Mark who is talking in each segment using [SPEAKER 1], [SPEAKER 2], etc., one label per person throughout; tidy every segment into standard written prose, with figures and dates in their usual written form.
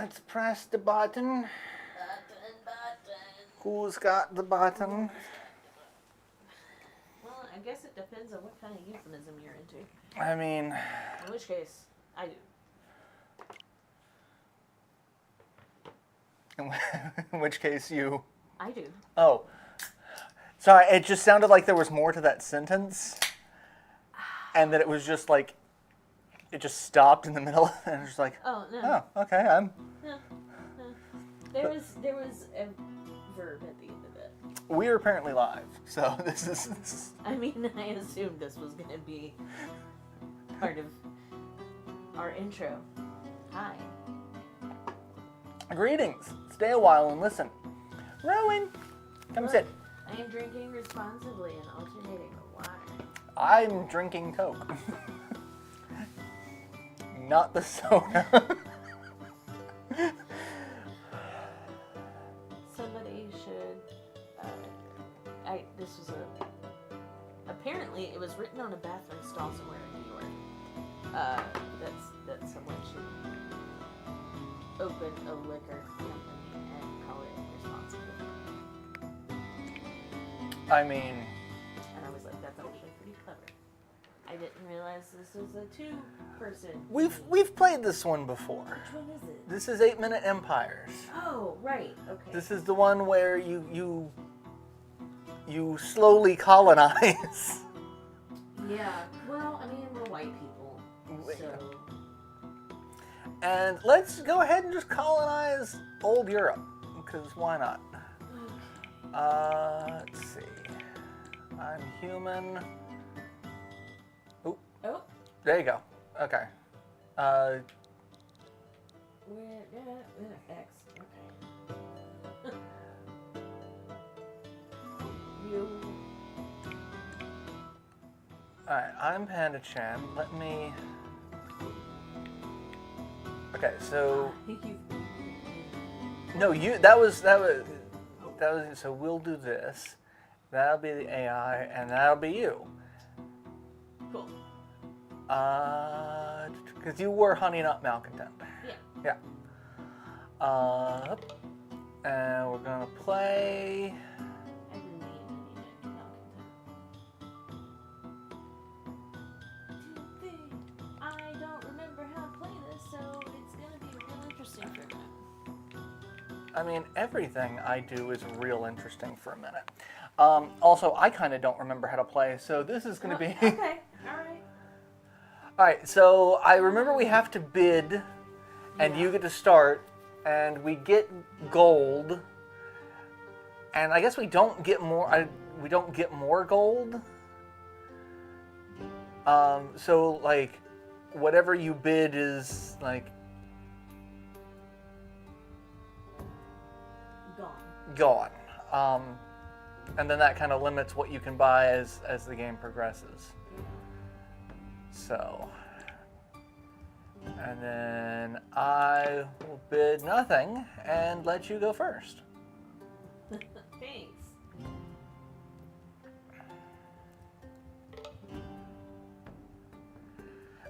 [SPEAKER 1] Let's press the button. Who's got the button?
[SPEAKER 2] Well, I guess it depends on what kind of euphemism you're into.
[SPEAKER 1] I mean...
[SPEAKER 2] In which case, I do.
[SPEAKER 1] In which case you...
[SPEAKER 2] I do.
[SPEAKER 1] Oh. Sorry, it just sounded like there was more to that sentence. And that it was just like... It just stopped in the middle. And it was just like...
[SPEAKER 2] Oh, no.
[SPEAKER 1] Oh, okay, I'm...
[SPEAKER 2] No. There was a verb at the end of it.
[SPEAKER 1] We are apparently live, so this is...
[SPEAKER 2] I mean, I assumed this was going to be part of our intro. Hi.
[SPEAKER 1] Greetings. Stay a while and listen. Rowan, come
[SPEAKER 2] Look,
[SPEAKER 1] sit.
[SPEAKER 2] I am drinking responsibly and alternating the water.
[SPEAKER 1] I'm drinking Coke. Not the soda.
[SPEAKER 2] Somebody should... this was apparently, it was written on a bathroom stall somewhere in New York. That someone should open a liquor company and call it responsibly.
[SPEAKER 1] I mean...
[SPEAKER 2] And I was like, that's actually pretty clever. I didn't realize this was a two-person...
[SPEAKER 1] We've played this one before.
[SPEAKER 2] Which one is it?
[SPEAKER 1] This is 8 Minute Empires.
[SPEAKER 2] Oh, right. Okay.
[SPEAKER 1] This is the one where you slowly colonize.
[SPEAKER 2] Yeah. Well, I mean, we're white people, so...
[SPEAKER 1] And let's go ahead and just colonize old Europe, because why not? Let's see. I'm human. Ooh.
[SPEAKER 2] Oh.
[SPEAKER 1] There you go. Okay.
[SPEAKER 2] X. Okay. You.
[SPEAKER 1] Alright, I'm Panda Chan. Let me... Okay, so... No, that was, so we'll do this. That'll be the AI, and that'll be you.
[SPEAKER 2] Cool.
[SPEAKER 1] Because you were Honey Nut Malcontent.
[SPEAKER 2] Yeah.
[SPEAKER 1] Yeah. And we're gonna play...
[SPEAKER 2] I remain I don't remember how to play this, so it's gonna be real interesting for a minute.
[SPEAKER 1] I mean, everything I do is real interesting for a minute. Also, I kind of don't remember how to play, so this is going to be...
[SPEAKER 2] Okay, alright.
[SPEAKER 1] Alright, so I remember we have to bid, and you get to start, and we get gold, and I guess we don't get more, we don't get more gold. So, like, whatever you bid is, like... Gone. And then that kind of limits what you can buy as the game progresses. So, and then I will bid nothing and let you go first.
[SPEAKER 2] Thanks.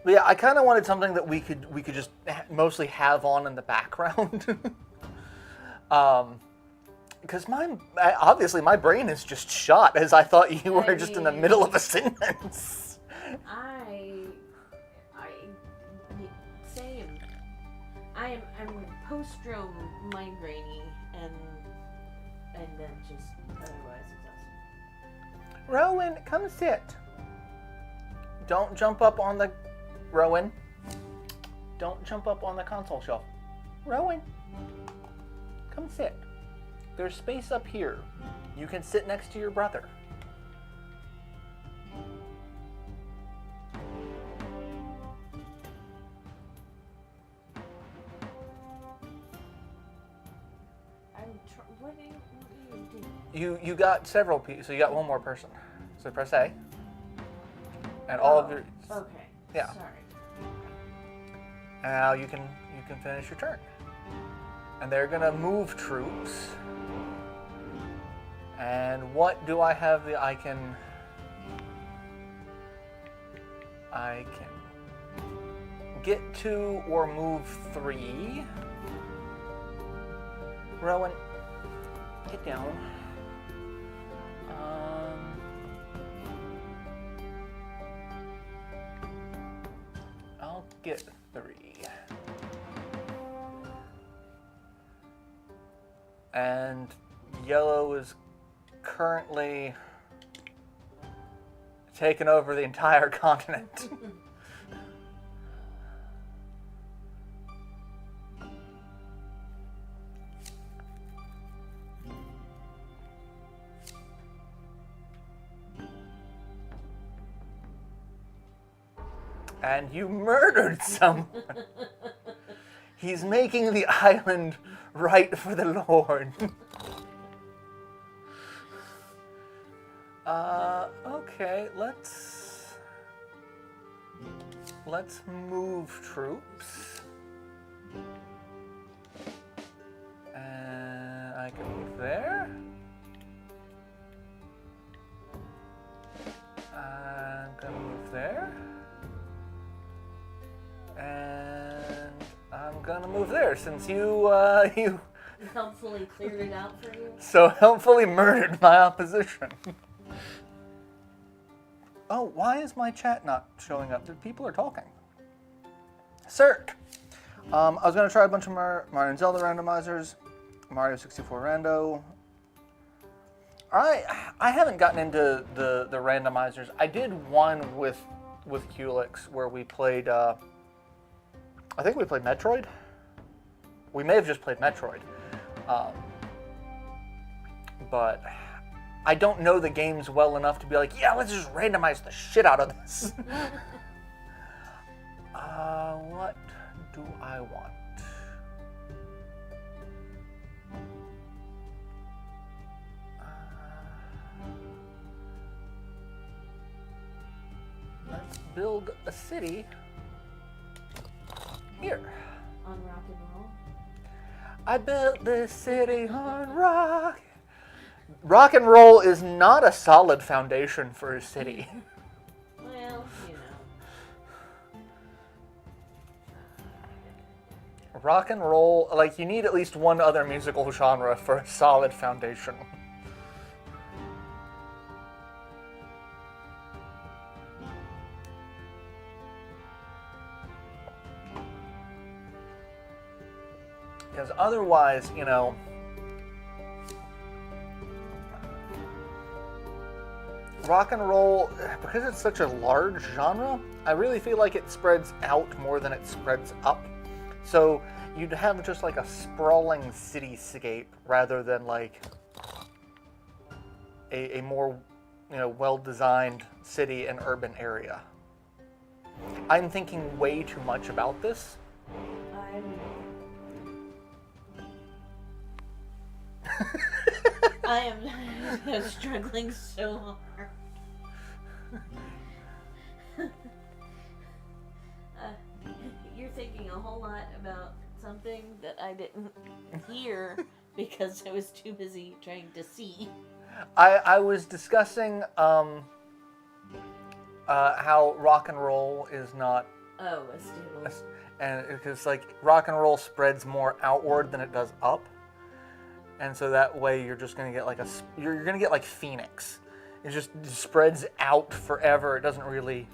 [SPEAKER 1] But yeah, I kind of wanted something that we could just mostly have on in the background. Because obviously my brain is just shot as I thought you were just in the middle of a sentence.
[SPEAKER 2] Same. I'm post-stroke migraine-y and then just otherwise exhausted.
[SPEAKER 1] Rowan, come sit. Don't jump up on the... Rowan. Don't jump up on the console shelf. Rowan, come sit. There's space up here. You can sit next to your brother.
[SPEAKER 2] What do you do?
[SPEAKER 1] You got several people, so you got one more person. So press A. And all of your...
[SPEAKER 2] Okay.
[SPEAKER 1] Yeah.
[SPEAKER 2] Sorry.
[SPEAKER 1] Now you can finish your turn. And they're gonna move troops. And what do I have I can get to or move 3. Rowan, get down. I'll get 3. And yellow is currently taken over the entire continent. And you murdered someone. He's making the island right for the Lord. Okay, let's move troops. And I can move there. I'm gonna move there. And I'm gonna move there since you
[SPEAKER 2] helpfully cleared it out for you.
[SPEAKER 1] So helpfully murdered my opposition. Oh, why is my chat not showing up? People are talking. Cert. I was gonna try a bunch of Mario and Zelda randomizers, Mario 64 rando. I haven't gotten into the randomizers. I did one with Culex where we played. I think we played Metroid. We may have just played Metroid. But I don't know the games well enough to be like, yeah, let's just randomize the shit out of this. What do I want? Let's build a city here.
[SPEAKER 2] On rock and roll?
[SPEAKER 1] I built this city on rock. Rock and roll is not a solid foundation for a city.
[SPEAKER 2] Well,
[SPEAKER 1] Rock and roll, like, you need at least one other musical genre for a solid foundation. Because otherwise, rock and roll, because it's such a large genre, I really feel like it spreads out more than it spreads up. So you'd have just like a sprawling cityscape rather than like a more, well-designed city and urban area. I'm thinking way too much about this.
[SPEAKER 2] I am struggling so hard. You're thinking a whole lot about something that I didn't hear because I was too busy trying to see.
[SPEAKER 1] I was discussing how rock and roll is not
[SPEAKER 2] a stable,
[SPEAKER 1] and because like rock and roll spreads more outward than it does up, and so that way you're just gonna get like you're gonna get like Phoenix. It just spreads out forever. It doesn't really.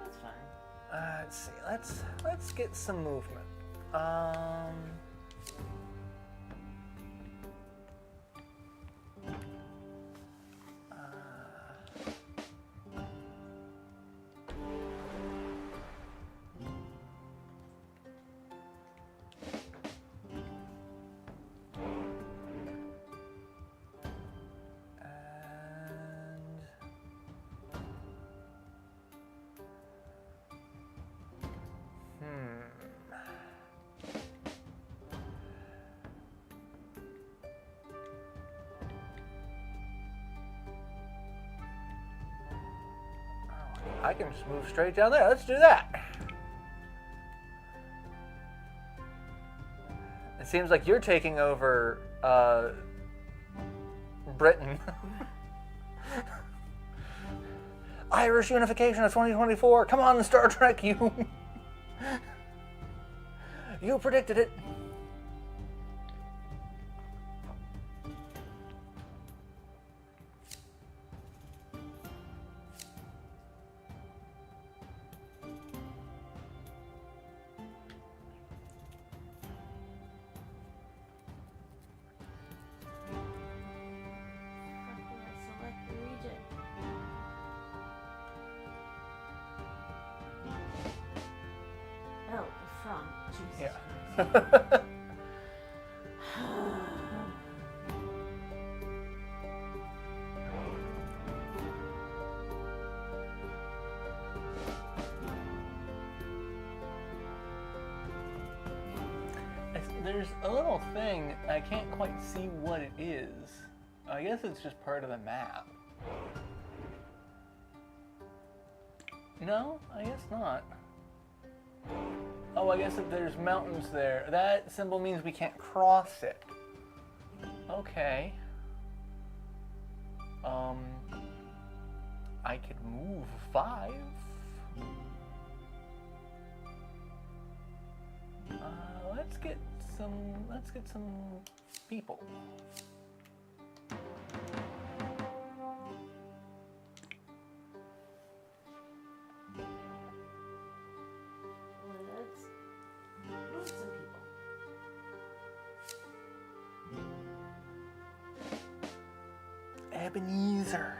[SPEAKER 2] That's fine.
[SPEAKER 1] Let's see. Let's get some movement. I can just move straight down there. Let's do that. It seems like you're taking over Britain. Irish unification of 2024. Come on, Star Trek, you. You predicted it.
[SPEAKER 2] Select the region. Oh, from. Jesus.
[SPEAKER 1] Yeah. There's a little thing, I can't quite see what it is. I guess it's just part of the map. No, I guess not. Oh, I guess if there's mountains there, that symbol means we can't cross it. Okay. I could move 5. Let's get some people.
[SPEAKER 2] Let's move some people.
[SPEAKER 1] Ebenezer.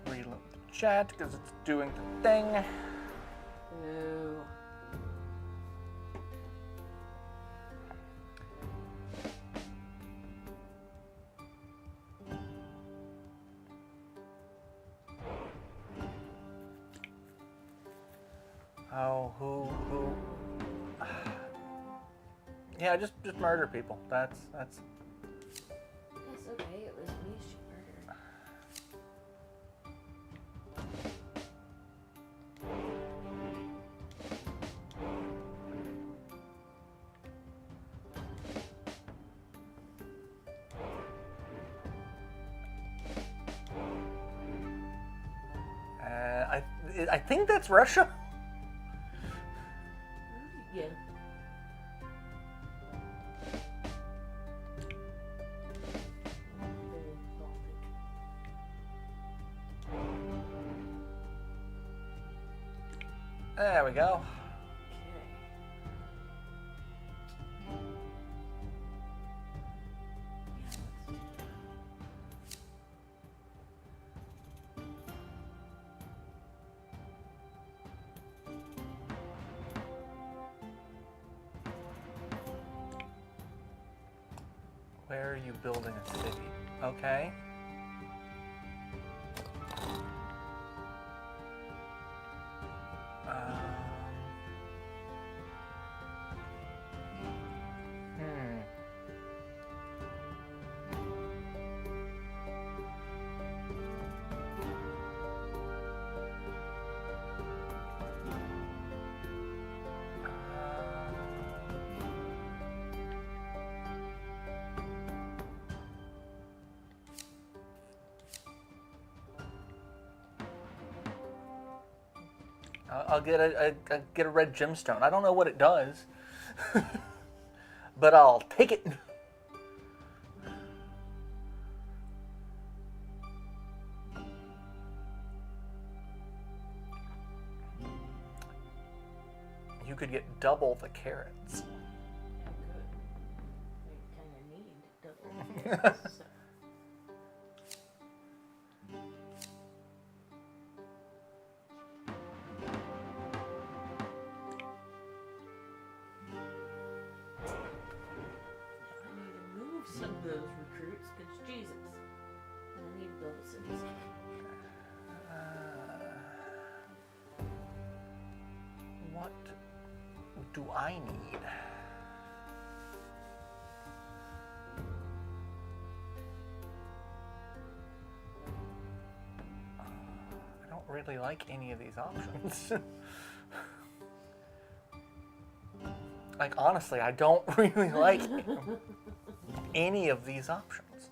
[SPEAKER 1] Reload the chat because it's doing the thing.
[SPEAKER 2] Ooh.
[SPEAKER 1] Oh, who? Yeah, just murder people. That's.
[SPEAKER 2] It's okay, it was me she murdered.
[SPEAKER 1] I think that's Russia.
[SPEAKER 2] Yeah.
[SPEAKER 1] There we go. Where are you building a city? Okay. I'll get a red gemstone. I don't know what it does, but I'll take it. You could get double the carrots.
[SPEAKER 2] Yeah, good. I kind of need double carrots, so. Some of those recruits, because Jesus, I need to build a city.
[SPEAKER 1] What do I need? I don't really like any of these options. Like, honestly, I don't really like any of these options.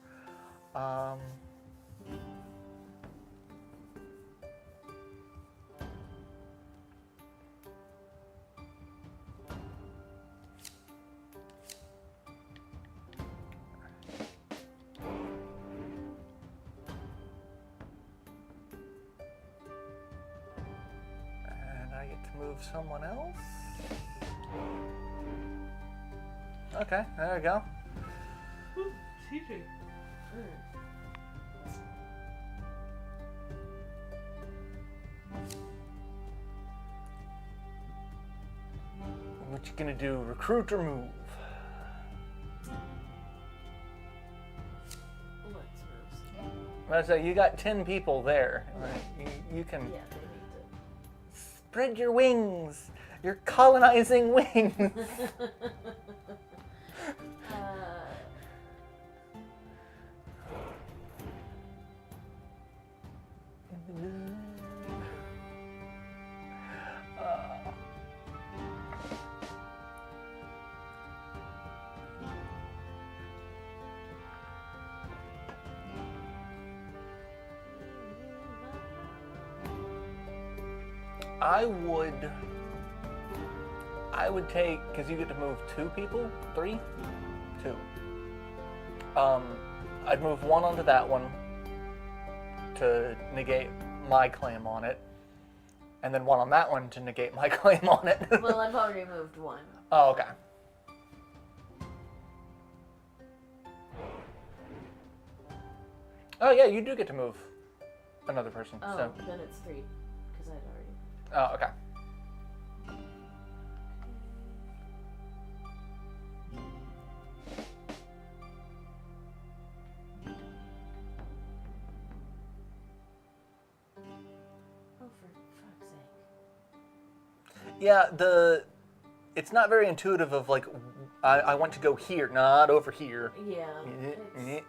[SPEAKER 1] move someone else. Okay, there we go. What you gonna do? Recruit or move? So you got 10 people there. Right? You can spread your wings. You're colonizing wings. I would take, because you get to move 2 people? 3? 2. I'd move 1 onto that one to negate my claim on it, and then 1 on that one to negate my claim on it.
[SPEAKER 2] Well, I've already moved 1.
[SPEAKER 1] Oh, okay. Oh yeah, you do get to move another person.
[SPEAKER 2] Oh,
[SPEAKER 1] so.
[SPEAKER 2] Then it's 3, because I'd already...
[SPEAKER 1] Oh, okay.
[SPEAKER 2] Oh, for fuck's sake.
[SPEAKER 1] Yeah, it's not very intuitive of like, I want to go here, not over here.
[SPEAKER 2] Yeah. It's,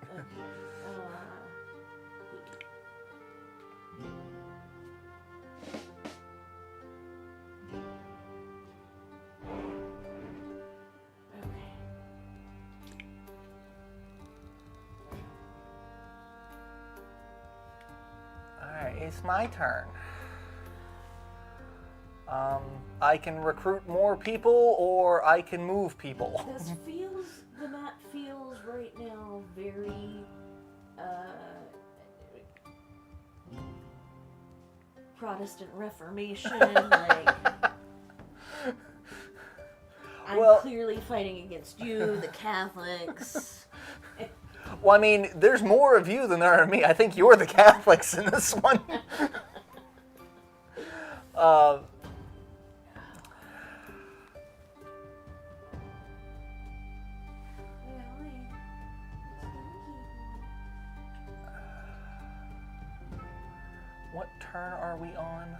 [SPEAKER 1] Alright, it's my turn. I can recruit more people, or I can move people.
[SPEAKER 2] the map feels right now very, Protestant Reformation, like, I'm clearly fighting against you, the Catholics.
[SPEAKER 1] Well, I mean, there's more of you than there are of me. I think you're the Catholics in this one. What turn are we on?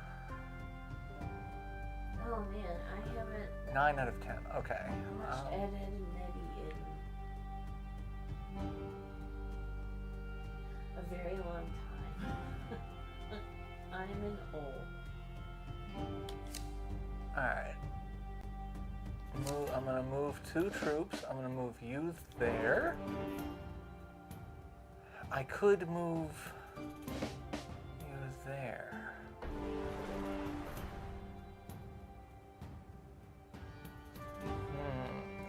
[SPEAKER 2] Oh man, I haven't...
[SPEAKER 1] 9 out of 10, okay.
[SPEAKER 2] watched Ed, Ed, and Eddie in a very long time. I'm an old.
[SPEAKER 1] Alright. I'm gonna move 2 troops. I'm gonna move you there. I could move you there.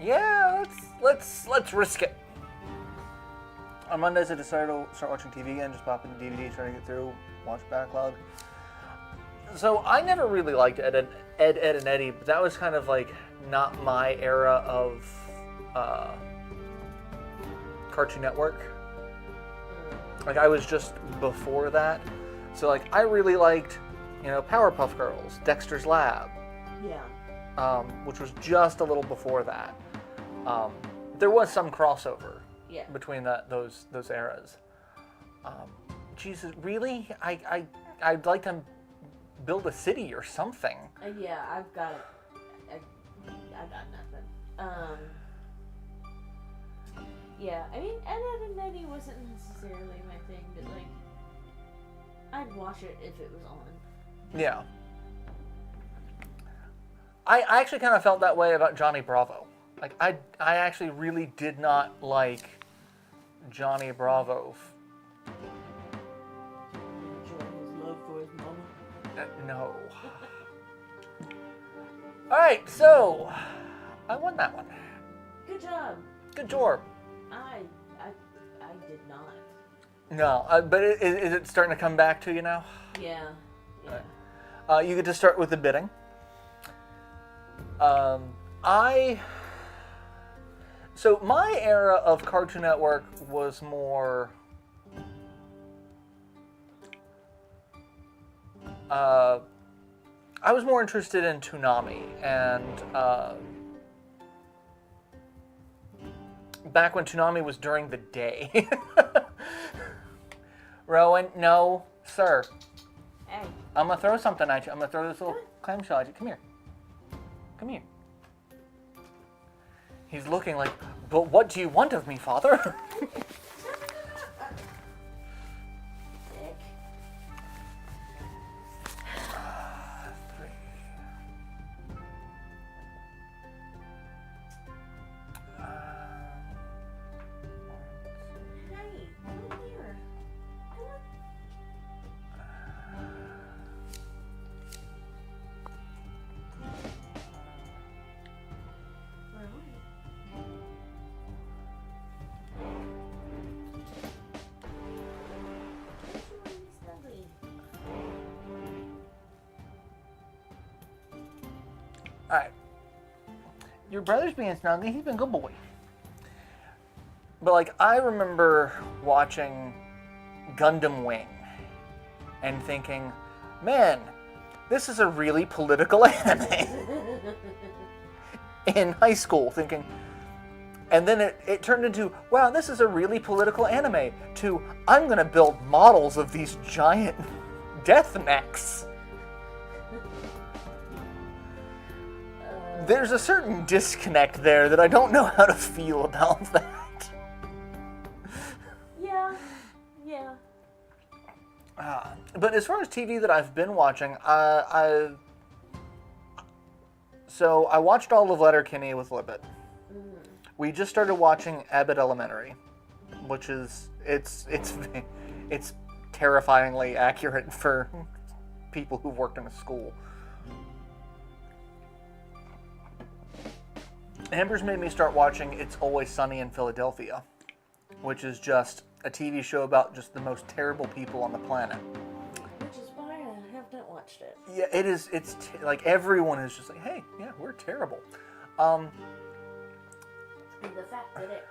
[SPEAKER 1] Yeah, let's risk it. On Mondays, I decided to start watching TV again. Just pop into DVD, try to get through, watch backlog. So I never really liked Ed, Ed, and Eddie, but that was kind of like not my era of Cartoon Network. Like I was just before that. So like I really liked, Powerpuff Girls, Dexter's Lab.
[SPEAKER 2] Yeah.
[SPEAKER 1] Which was just a little before that. There was some crossover between those eras. Jesus, really? I'd like to build a city or something.
[SPEAKER 2] Yeah, I've got it. I got nothing. Yeah, I mean, Ed, Ed, and Eddie wasn't necessarily my thing, but like, I'd watch it if it was on.
[SPEAKER 1] Yeah. I actually kind of felt that way about Johnny Bravo. Like, I actually really did not like Johnny Bravo.
[SPEAKER 2] Enjoy his love for his mama.
[SPEAKER 1] No. Alright, so I won that one.
[SPEAKER 2] Good job.
[SPEAKER 1] Good job.
[SPEAKER 2] I did not.
[SPEAKER 1] No, but is it starting to come back to you now?
[SPEAKER 2] Yeah.
[SPEAKER 1] You get to start with the bidding. I So my era of Cartoon Network was more I was more interested in Toonami, and back when Toonami was during the day. Rowan, no, sir.
[SPEAKER 2] Hey.
[SPEAKER 1] I'm gonna throw something at you. I'm gonna throw this little clamshell at you. Come here. Come here. He's looking like, but what do you want of me, father?
[SPEAKER 2] Dick. Hey, come here. Come on.
[SPEAKER 1] Alright. Your brother's being snuggy. He's been a good boy. But, like, I remember watching Gundam Wing and thinking, man, this is a really political anime. In high school, thinking, and then it turned into, wow, this is a really political anime, to, I'm gonna build models of these giant death mechs. There's a certain disconnect there that I don't know how to feel about that.
[SPEAKER 2] Yeah.
[SPEAKER 1] But as far as TV that I've been watching, so I watched all of Letterkenny with Libet. We just started watching Abbott Elementary, which is it's terrifyingly accurate for people who've worked in a school. Amber's made me start watching It's Always Sunny in Philadelphia, which is just a TV show about just the most terrible people on the planet.
[SPEAKER 2] Which is why I have not watched it.
[SPEAKER 1] Yeah, it is. Like everyone is just like, hey, yeah, we're terrible.
[SPEAKER 2] And the fact that it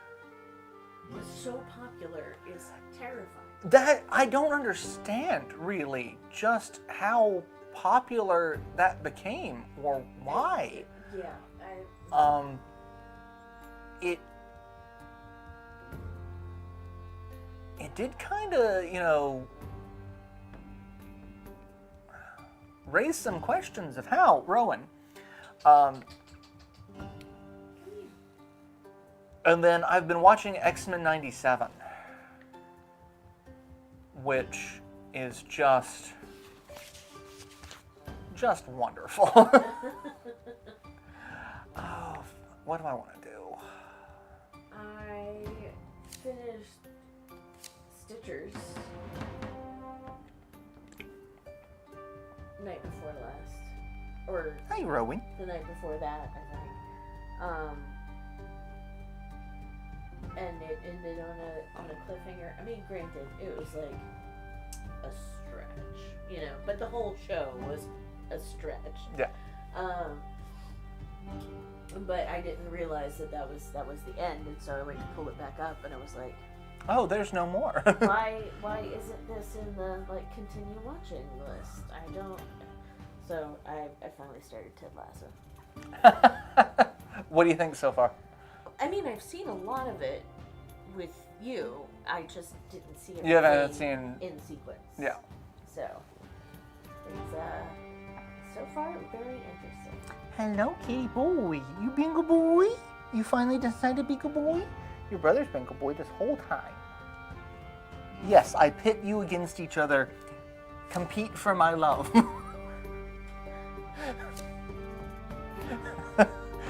[SPEAKER 2] was so popular is terrifying.
[SPEAKER 1] That I don't understand really just how popular that became or why. It did kind of, raise some questions of how, Rowan. And then I've been watching X-Men 97, which is just wonderful. Oh, what do I want to do?
[SPEAKER 2] I finished Stitchers night before last, or
[SPEAKER 1] Hey, Rowan.
[SPEAKER 2] the night before that, I think. And it ended on a cliffhanger. I mean, granted, it was like a stretch, but the whole show was a stretch.
[SPEAKER 1] Yeah.
[SPEAKER 2] But I didn't realize that was the end, and so I went to pull it back up, and I was like,
[SPEAKER 1] oh, there's no more.
[SPEAKER 2] why isn't this in the continue watching list? I don't. So I finally started Ted Lasso.
[SPEAKER 1] What do you think so far?
[SPEAKER 2] I mean, I've seen a lot of it with you. I just didn't see it in sequence.
[SPEAKER 1] Yeah.
[SPEAKER 2] So it's so far very interesting.
[SPEAKER 1] Hello, kitty boy. You being a boy? You finally decided to be a boy? Your brother's been a boy this whole time. Yes, I pit you against each other. Compete for my love.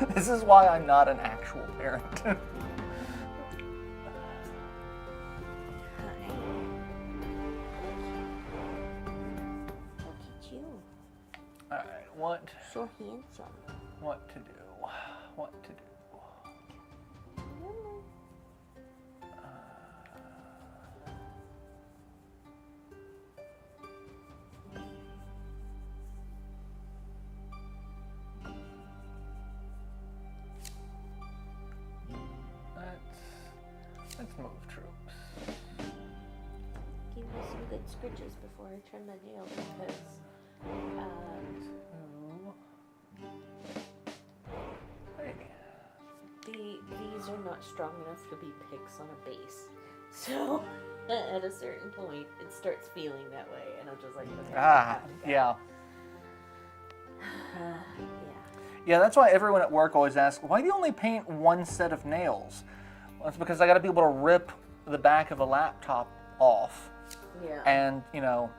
[SPEAKER 1] This is why I'm not an actual parent.
[SPEAKER 2] Look at you.
[SPEAKER 1] Alright, what?
[SPEAKER 2] So handsome.
[SPEAKER 1] What to do? What to do?
[SPEAKER 2] good scritches before I trim my nail because these are not strong enough to be picks on a base. So at a certain point, it starts feeling that way, and I'm just like, okay,
[SPEAKER 1] yeah.
[SPEAKER 2] yeah.
[SPEAKER 1] Yeah, that's why everyone at work always asks, why do you only paint one set of nails? Well, it's because I got to be able to rip the back of a laptop off.
[SPEAKER 2] Yeah.
[SPEAKER 1] And, you know,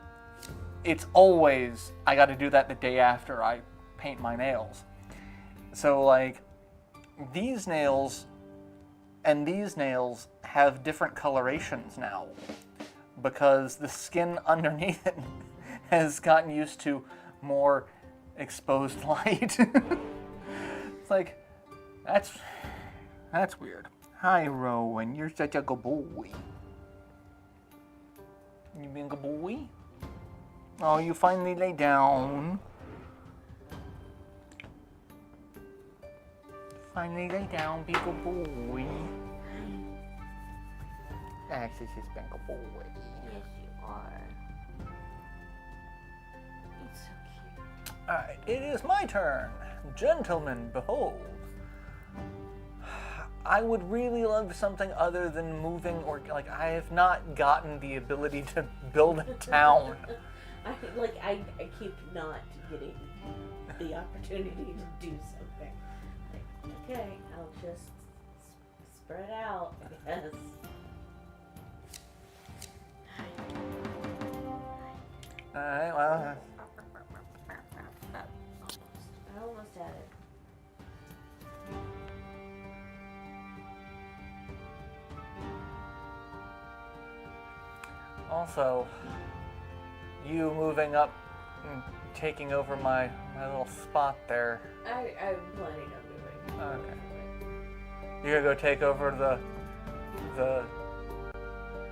[SPEAKER 1] it's always, I got to do that the day after I paint my nails. So, like, these nails and these nails have different colorations now because the skin underneath it has gotten used to more exposed light. It's like, that's weird. Hi, Rowan. You're such a good boy. You being a good boy? Oh, you finally lay down. Finally lay down, be a good boy. Actually, she's been a good boy.
[SPEAKER 2] Yes, you are. It's so cute.
[SPEAKER 1] Alright, it is my turn. Gentlemen, behold. I would really love something other than moving, or like I have not gotten the ability to build a town.
[SPEAKER 2] I keep not getting the opportunity to do something. Like, okay, I'll just spread out, I guess.
[SPEAKER 1] Alright, well.
[SPEAKER 2] I almost had it.
[SPEAKER 1] Also, you moving up and taking over my little spot there.
[SPEAKER 2] I'm planning on moving.
[SPEAKER 1] Okay. You're gonna go take over the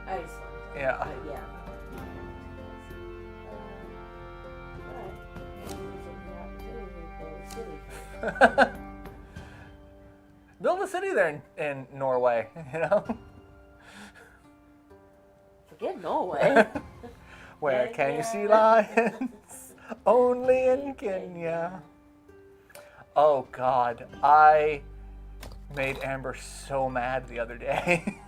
[SPEAKER 2] Iceland.
[SPEAKER 1] yeah.
[SPEAKER 2] Yeah.
[SPEAKER 1] Build a city there in Norway, you know?
[SPEAKER 2] Forget Norway.
[SPEAKER 1] Where can you see lions? Only in Kenya. Oh God, I made Amber so mad the other day.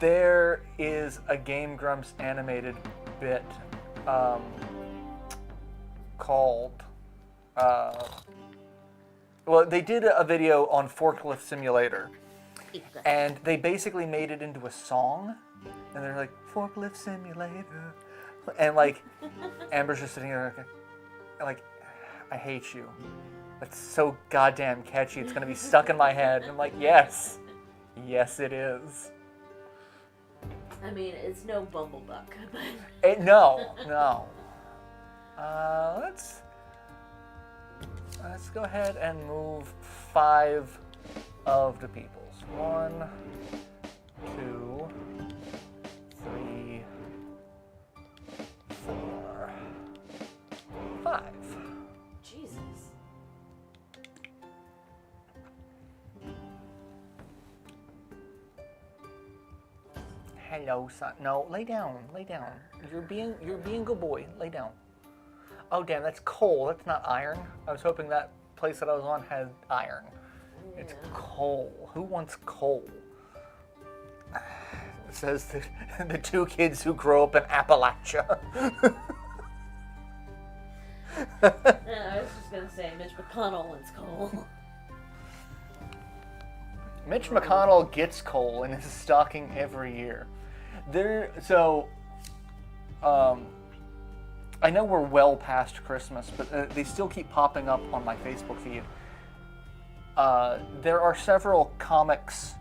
[SPEAKER 1] There is a Game Grumps animated bit called well, they did a video on Forklift Simulator, and they basically made it into a song, and they're like, Forklift Simulator, and like, Amber's just sitting there like, I hate you. That's so goddamn catchy, it's gonna be stuck in my head. And I'm like, yes, it is.
[SPEAKER 2] I mean, it's no Bumblebuck,
[SPEAKER 1] but... No. Let's go ahead and move 5 of the peoples. 1, 2, 3, 4, 5.
[SPEAKER 2] Jesus.
[SPEAKER 1] Hello, son. No, lay down. You're being a good boy. Lay down. Oh, damn, that's coal. That's not iron. I was hoping that place that I was on had iron. Yeah. It's coal. Who wants coal? It says the 2 kids who grow up in Appalachia.
[SPEAKER 2] I was just going to say Mitch McConnell wants coal.
[SPEAKER 1] Mitch McConnell gets coal and is stocking every year. I know we're well past Christmas, but they still keep popping up on my Facebook feed. There are several comics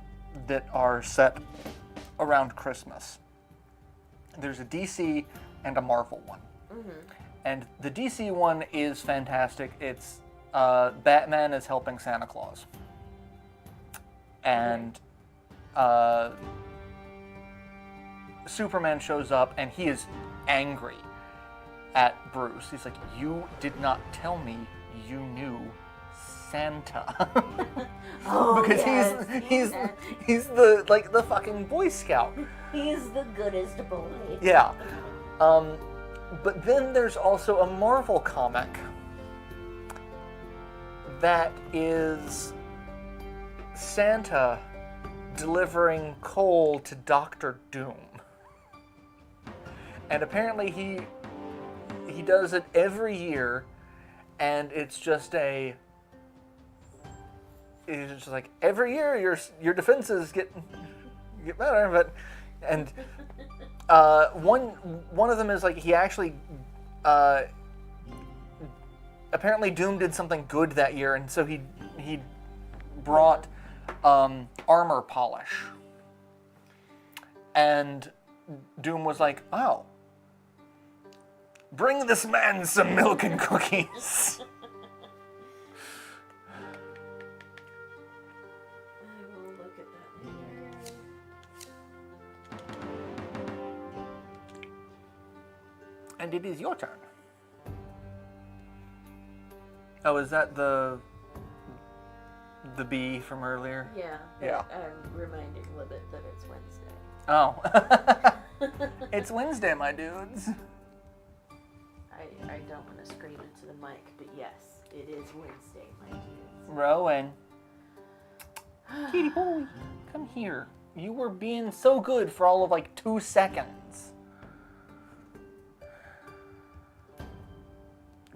[SPEAKER 1] that are set around Christmas. There's a DC and a Marvel one. Mm-hmm. And the DC one is fantastic. It's Batman is helping Santa Claus. And Superman shows up and he is angry at Bruce. He's like, you did not tell me you knew Santa.
[SPEAKER 2] Oh,
[SPEAKER 1] Because
[SPEAKER 2] yes,
[SPEAKER 1] he's the like the fucking Boy Scout.
[SPEAKER 2] he's the goodest boy.
[SPEAKER 1] Yeah. But then there's also a Marvel comic that is Santa delivering coal to Doctor Doom. And apparently he does it every year, and it's just like every year your defenses get better, but and one of them is like he actually apparently Doom did something good that year, and so he brought armor polish, and Doom was like, oh, bring this man some milk and cookies.
[SPEAKER 2] I will look at that later.
[SPEAKER 1] And it is your turn. Oh, is that the bee from earlier?
[SPEAKER 2] Yeah.
[SPEAKER 1] Yeah.
[SPEAKER 2] I'm reminding Libet that it's Wednesday.
[SPEAKER 1] Oh. It's Wednesday, my dudes.
[SPEAKER 2] I don't want to scream into the mic, but yes, it is Wednesday, my dudes.
[SPEAKER 1] Rowan. Kitty boy, come here. You were being so good for all of like 2 seconds.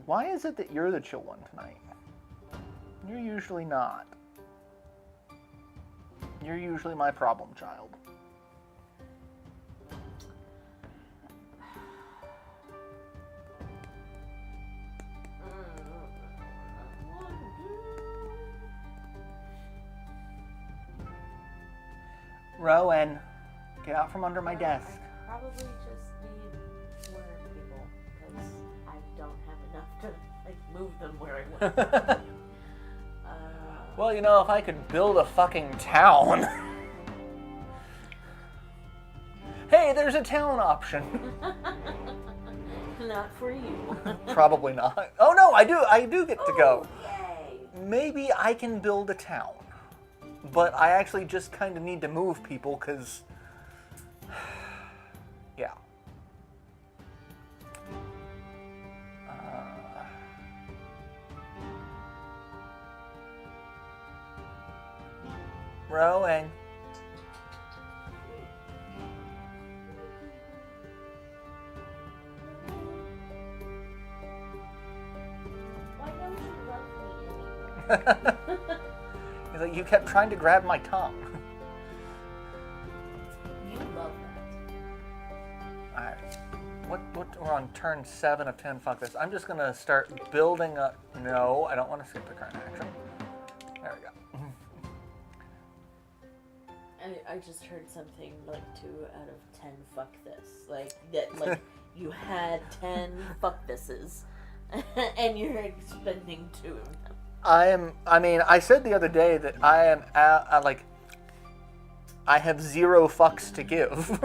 [SPEAKER 1] Why is it that you're the chill one tonight? You're usually not. You're usually my problem child. Rowan, get out from under my desk.
[SPEAKER 2] I probably just need more people because I don't have enough to like move them where I want them.
[SPEAKER 1] Well, you know, if I could build a fucking town. Hey, there's a town option.
[SPEAKER 2] Not for you.
[SPEAKER 1] Probably not. Oh no, I do get to go.
[SPEAKER 2] Yay.
[SPEAKER 1] Maybe I can build a town. But I actually just kind of need to move people because, yeah. Rowan.
[SPEAKER 2] Why don't you love me anymore?
[SPEAKER 1] He's like, you kept trying to grab my tongue.
[SPEAKER 2] You love that.
[SPEAKER 1] Alright. What we're on turn 7 of 10. Fuck this. I'm just gonna start building up. No, I don't want to skip the current action. There we go.
[SPEAKER 2] I just heard something like 2 out of 10 fuck this. Like that like you had 10 fuck thises and you're expending 2 of them.
[SPEAKER 1] I said the other day that I am I have 0 fucks to give.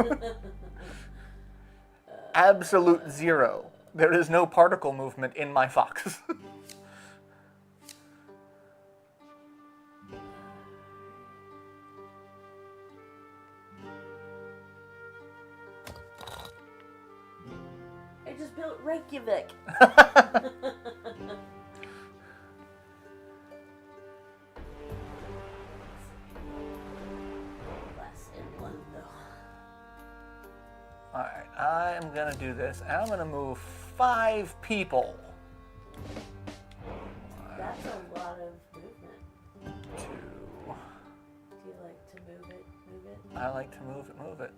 [SPEAKER 1] Absolute 0. There is no particle movement in my fucks.
[SPEAKER 2] I just built Reykjavik. Less in one though.
[SPEAKER 1] Alright, I'm gonna do this, and I'm gonna move 5 people.
[SPEAKER 2] That's a lot of movement.
[SPEAKER 1] 2.
[SPEAKER 2] Do you like to move it? Move it?
[SPEAKER 1] I like to move it, move it.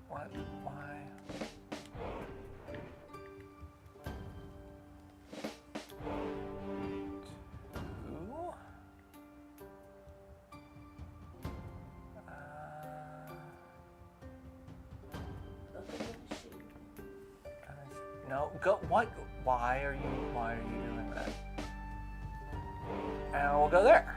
[SPEAKER 1] What? Why? 2. No, go. What? Why are you doing that? And we'll go there.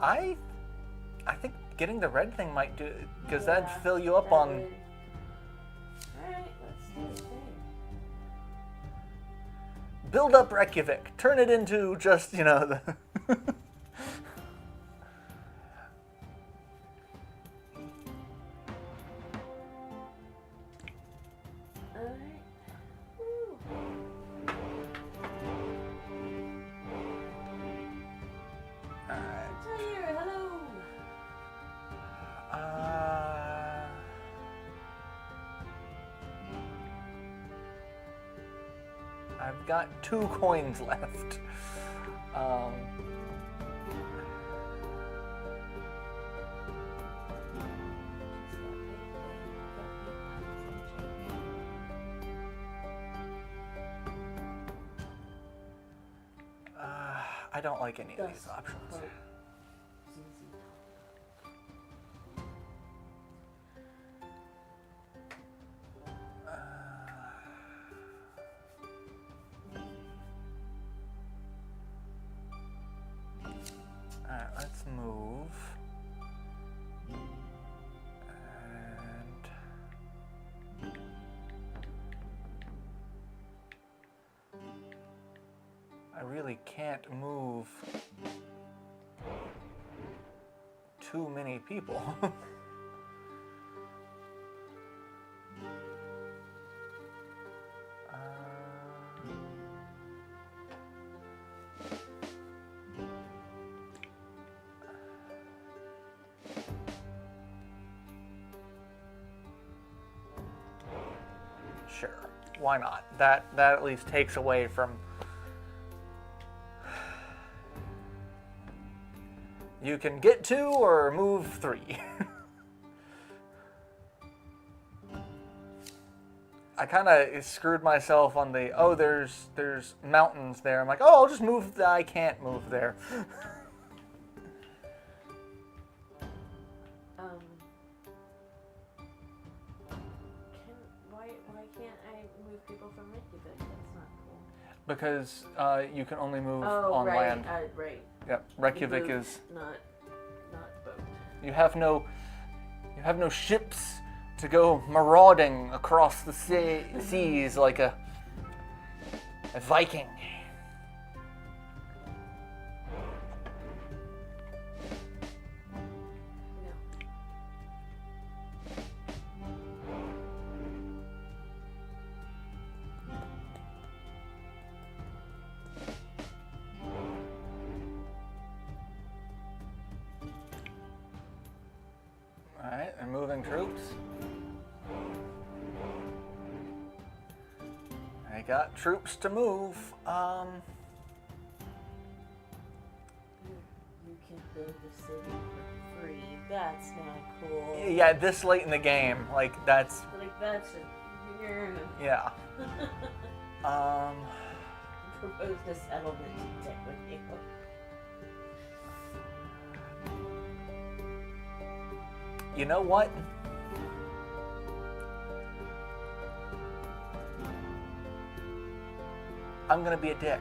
[SPEAKER 1] I think getting the red thing might do, because
[SPEAKER 2] Yeah,
[SPEAKER 1] that'd fill you up
[SPEAKER 2] that
[SPEAKER 1] on.
[SPEAKER 2] would- Alright, let's do the thing.
[SPEAKER 1] Build up Reykjavik. Turn it into just, you know, the.
[SPEAKER 2] Alright. Woo.
[SPEAKER 1] Alright.
[SPEAKER 2] Tyre, hello.
[SPEAKER 1] I've got 2 coins left. I don't like any of these options. Alright, let's move. And I really can't move too many people. Sure, why not? That at least takes away from. You can get 2 or move 3. I kind of screwed myself on the, oh, there's mountains there. I'm like, oh, I'll just move. I can't move there.
[SPEAKER 2] Why can't I move people from Reykjavik? That's not cool.
[SPEAKER 1] Because you can only move
[SPEAKER 2] Oh,
[SPEAKER 1] on
[SPEAKER 2] right,
[SPEAKER 1] land.
[SPEAKER 2] right.
[SPEAKER 1] Yep, Reykjavik
[SPEAKER 2] Move,
[SPEAKER 1] is.
[SPEAKER 2] not boat.
[SPEAKER 1] You have no ships to go marauding across the seas like a Viking. Alright, and moving troops. I got troops to move.
[SPEAKER 2] You can build the city for free. That's not cool.
[SPEAKER 1] Yeah, this late in the game, like that's.
[SPEAKER 2] Like that's a
[SPEAKER 1] Yeah.
[SPEAKER 2] Proposed a settlement to take with you.
[SPEAKER 1] You know what? I'm gonna be a dick.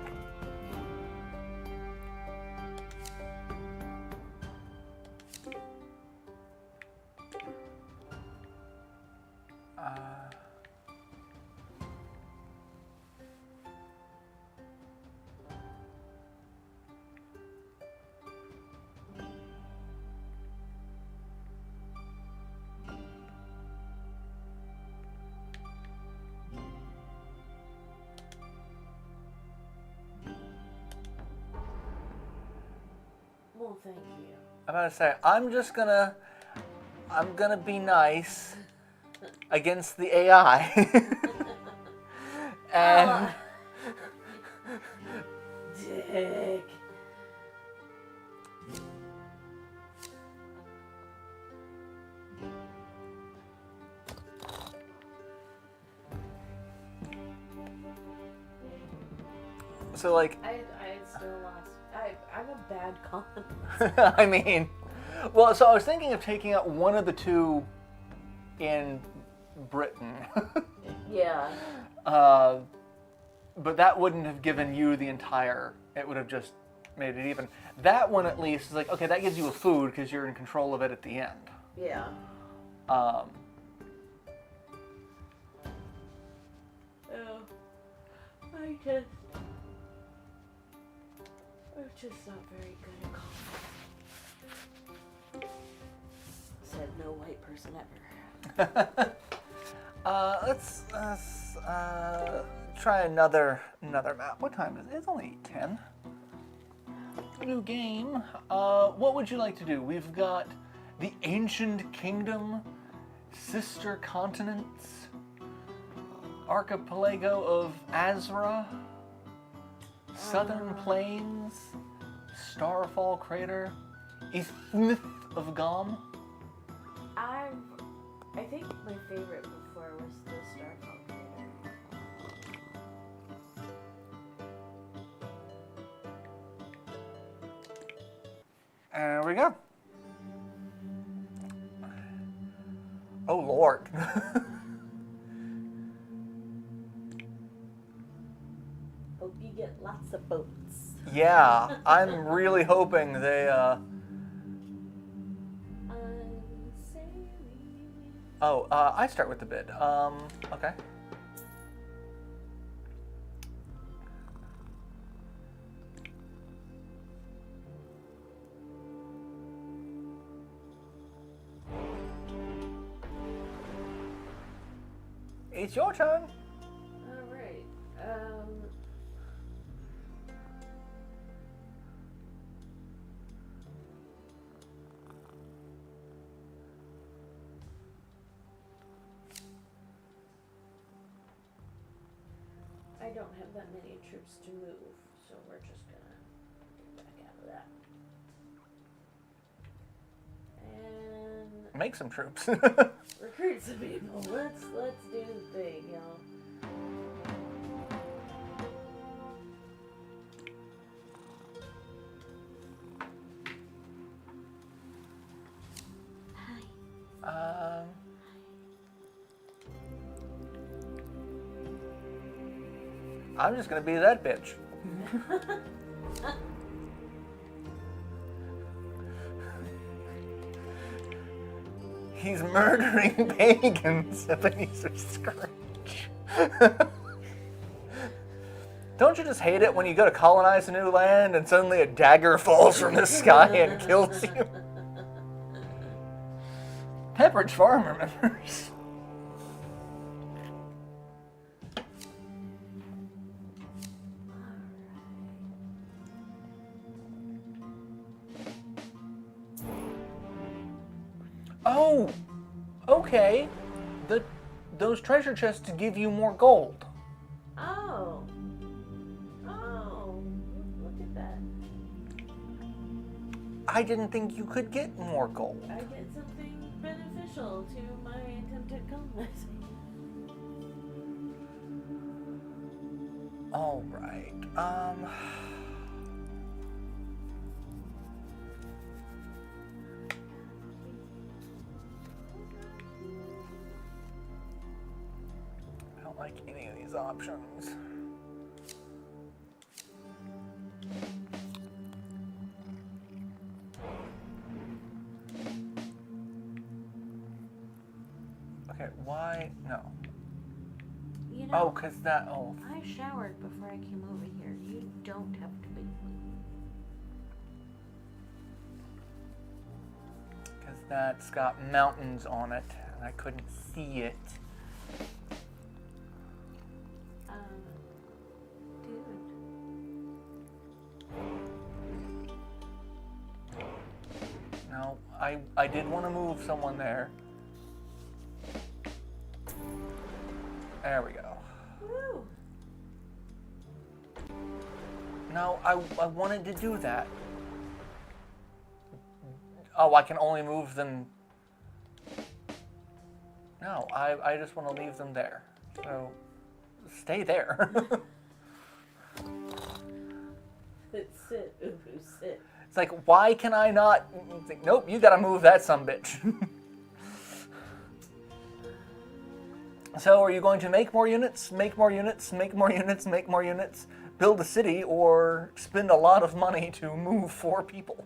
[SPEAKER 2] Well, thank you.
[SPEAKER 1] I'm gonna say I'm gonna be nice against the AI. And
[SPEAKER 2] Dick.
[SPEAKER 1] so like
[SPEAKER 2] I still lost. I'm a bad colonist.
[SPEAKER 1] I mean, well, so I was thinking of taking out one of the 2 in Britain.
[SPEAKER 2] Yeah.
[SPEAKER 1] But that wouldn't have given you the entire. It would have just made it even. That one at least is like, okay, that gives you a food because you're in control of it at the end.
[SPEAKER 2] Yeah.
[SPEAKER 1] Um,
[SPEAKER 2] Oh, I'm just not very good at combat. Said no white person ever.
[SPEAKER 1] let's try another map. What time is it? It's only 10. New game. What would you like to do? We've got the Ancient Kingdom, Sister Continents, Archipelago of Azra, Southern Plains, Starfall Crater, Isthmus of Gom.
[SPEAKER 2] I think my favorite before was the Starfall Crater.
[SPEAKER 1] There we go. Oh Lord.
[SPEAKER 2] Hope you get lots of boats.
[SPEAKER 1] Yeah, I'm really hoping they Oh, I start with the bid. Okay. It's your turn.
[SPEAKER 2] All right. I don't have that many troops to move, so we're just gonna get back out of that. And
[SPEAKER 1] Make some troops.
[SPEAKER 2] recruit some people. Let's do the thing, y'all.
[SPEAKER 1] I'm just gonna be that bitch. He's murdering pagans, Ebenezer Scrooge. Don't you just hate it when you go to colonize a new land and suddenly a dagger falls from the sky and kills you? Pepperidge Farm remembers. Oh, okay. Those treasure chests give you more gold.
[SPEAKER 2] Oh, look at that.
[SPEAKER 1] I didn't think you could get more gold.
[SPEAKER 2] I get something beneficial to my attempt at colonizing.
[SPEAKER 1] All right. I don't like any of these options. Okay, why? No.
[SPEAKER 2] You know,
[SPEAKER 1] Oh, because that. Oh.
[SPEAKER 2] I showered before I came over here. You don't have to be.
[SPEAKER 1] Because that's got mountains on it, and I couldn't see it.
[SPEAKER 2] Dude.
[SPEAKER 1] No, I did want to move someone there. There we go.
[SPEAKER 2] Woo.
[SPEAKER 1] No, I wanted to do that. Oh, I can only move them. No, I just want to leave them there. So, stay there.
[SPEAKER 2] Sit. Ooh, sit.
[SPEAKER 1] It's like, why can I not? It's like, nope, you gotta move that sumbitch. So, are you going to make more units, make more units, make more units, make more units, build a city or spend a lot of money to move 4 people.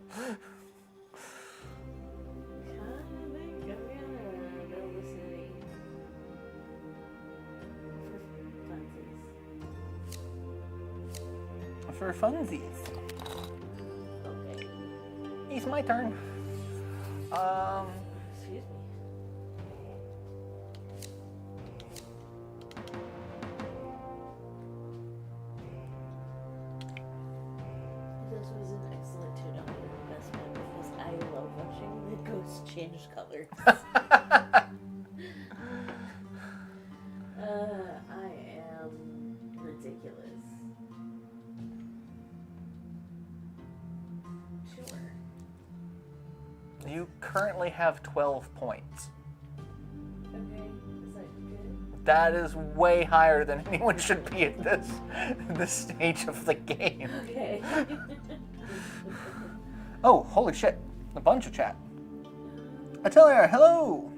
[SPEAKER 1] For funsies.
[SPEAKER 2] Okay.
[SPEAKER 1] It's my turn.
[SPEAKER 2] Excuse me. This was an excellent tune-up investment because I love watching the ghosts change colors. I am ridiculous. Sure.
[SPEAKER 1] You currently have 12 points.
[SPEAKER 2] Okay. Is that good?
[SPEAKER 1] That is way higher than anyone should be at this stage of the game.
[SPEAKER 2] Okay.
[SPEAKER 1] Oh, holy shit. A bunch of chat. Atelier, hello!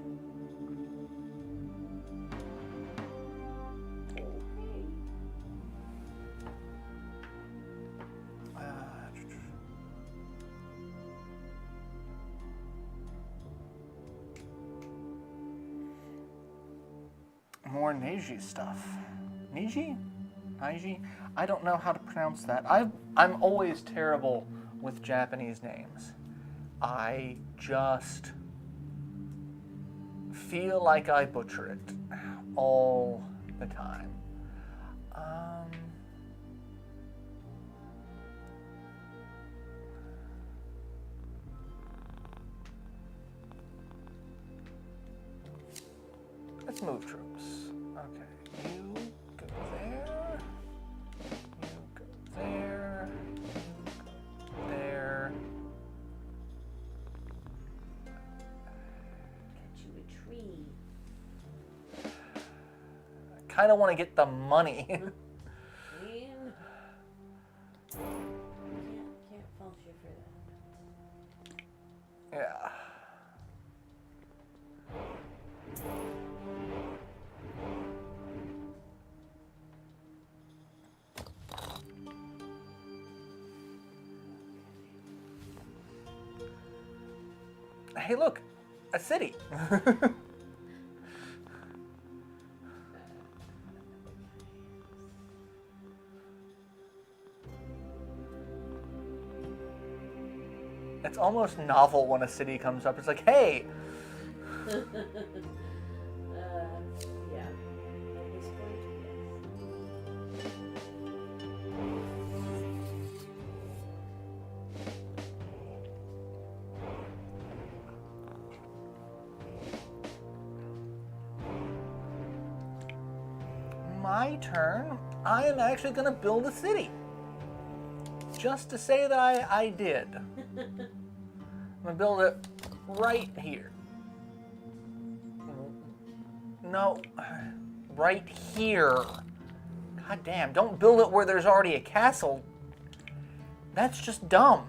[SPEAKER 1] More Neji stuff. Neji? Neji? I don't know how to pronounce that. I'm always terrible with Japanese names. I just feel like I butcher it all the time. Let's move troops. Okay, you go there. You go there. You go there.
[SPEAKER 2] Cut you a tree.
[SPEAKER 1] I kind of want to get the money.
[SPEAKER 2] Man. Can't fault you for that.
[SPEAKER 1] Yeah. Hey, look, a city. It's almost novel when a city comes up. It's like, hey.
[SPEAKER 2] Yeah. At this point, yes.
[SPEAKER 1] My turn. I am actually going to build a city. Just to say that I did. I'm going to build it right here. No, right here. God damn, don't build it where there's already a castle. That's just dumb.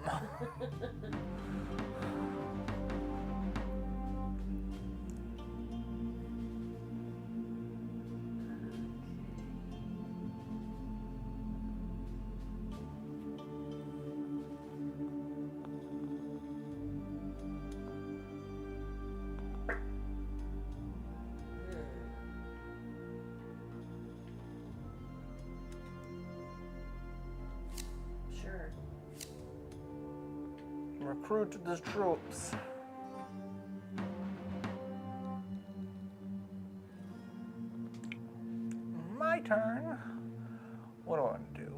[SPEAKER 2] Sure.
[SPEAKER 1] Recruit the troops. My turn. What do I want to do?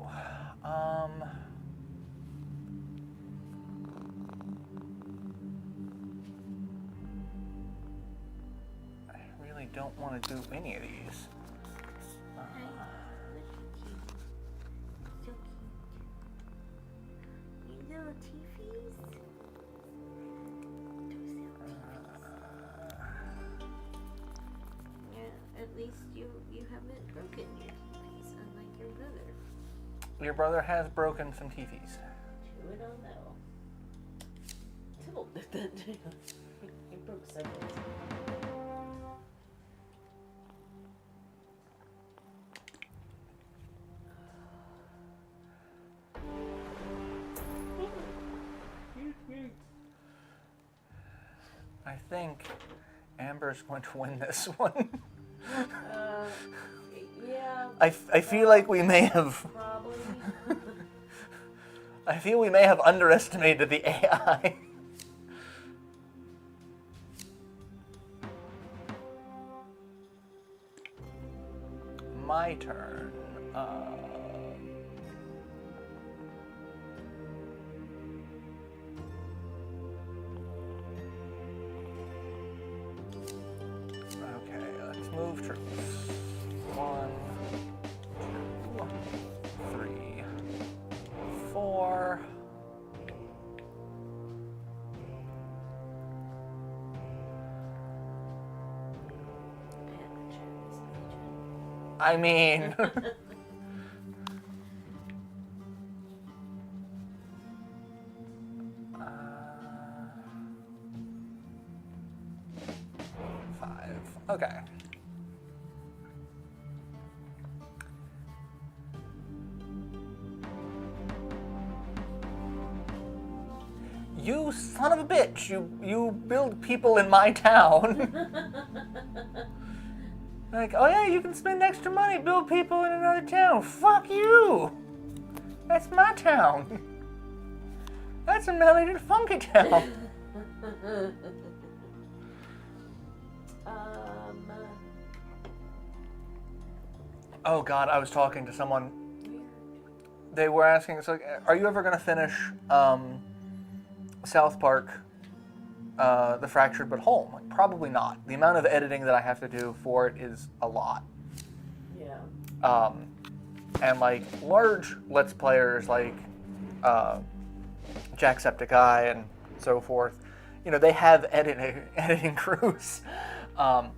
[SPEAKER 1] I really don't want to do any of these.
[SPEAKER 2] Little teefies. Yeah, at least you haven't broken your teefies, unlike your brother.
[SPEAKER 1] Your brother has broken some teefies.
[SPEAKER 2] Chew it on metal. Tibble did that too. He broke several.
[SPEAKER 1] I think Amber's going to win this one.
[SPEAKER 2] Yeah.
[SPEAKER 1] I feel like we may have...
[SPEAKER 2] Probably.
[SPEAKER 1] I feel we may have underestimated the AI. My turn. Okay, let's move troops. 1, 2, 3, 4. I mean... 5. Okay. You son of a bitch! You build people in my town. Like, oh yeah, you can spend extra money, build people in another town. Fuck you! That's my town. That's a melody funky town. Oh god, I was talking to someone. They were asking, it's like, are you ever gonna finish South Park, The Fractured But Whole? Like, probably not. The amount of editing that I have to do for it is a lot.
[SPEAKER 2] Yeah.
[SPEAKER 1] And like large Let's Players like Jacksepticeye and so forth, you know, they have editing crews that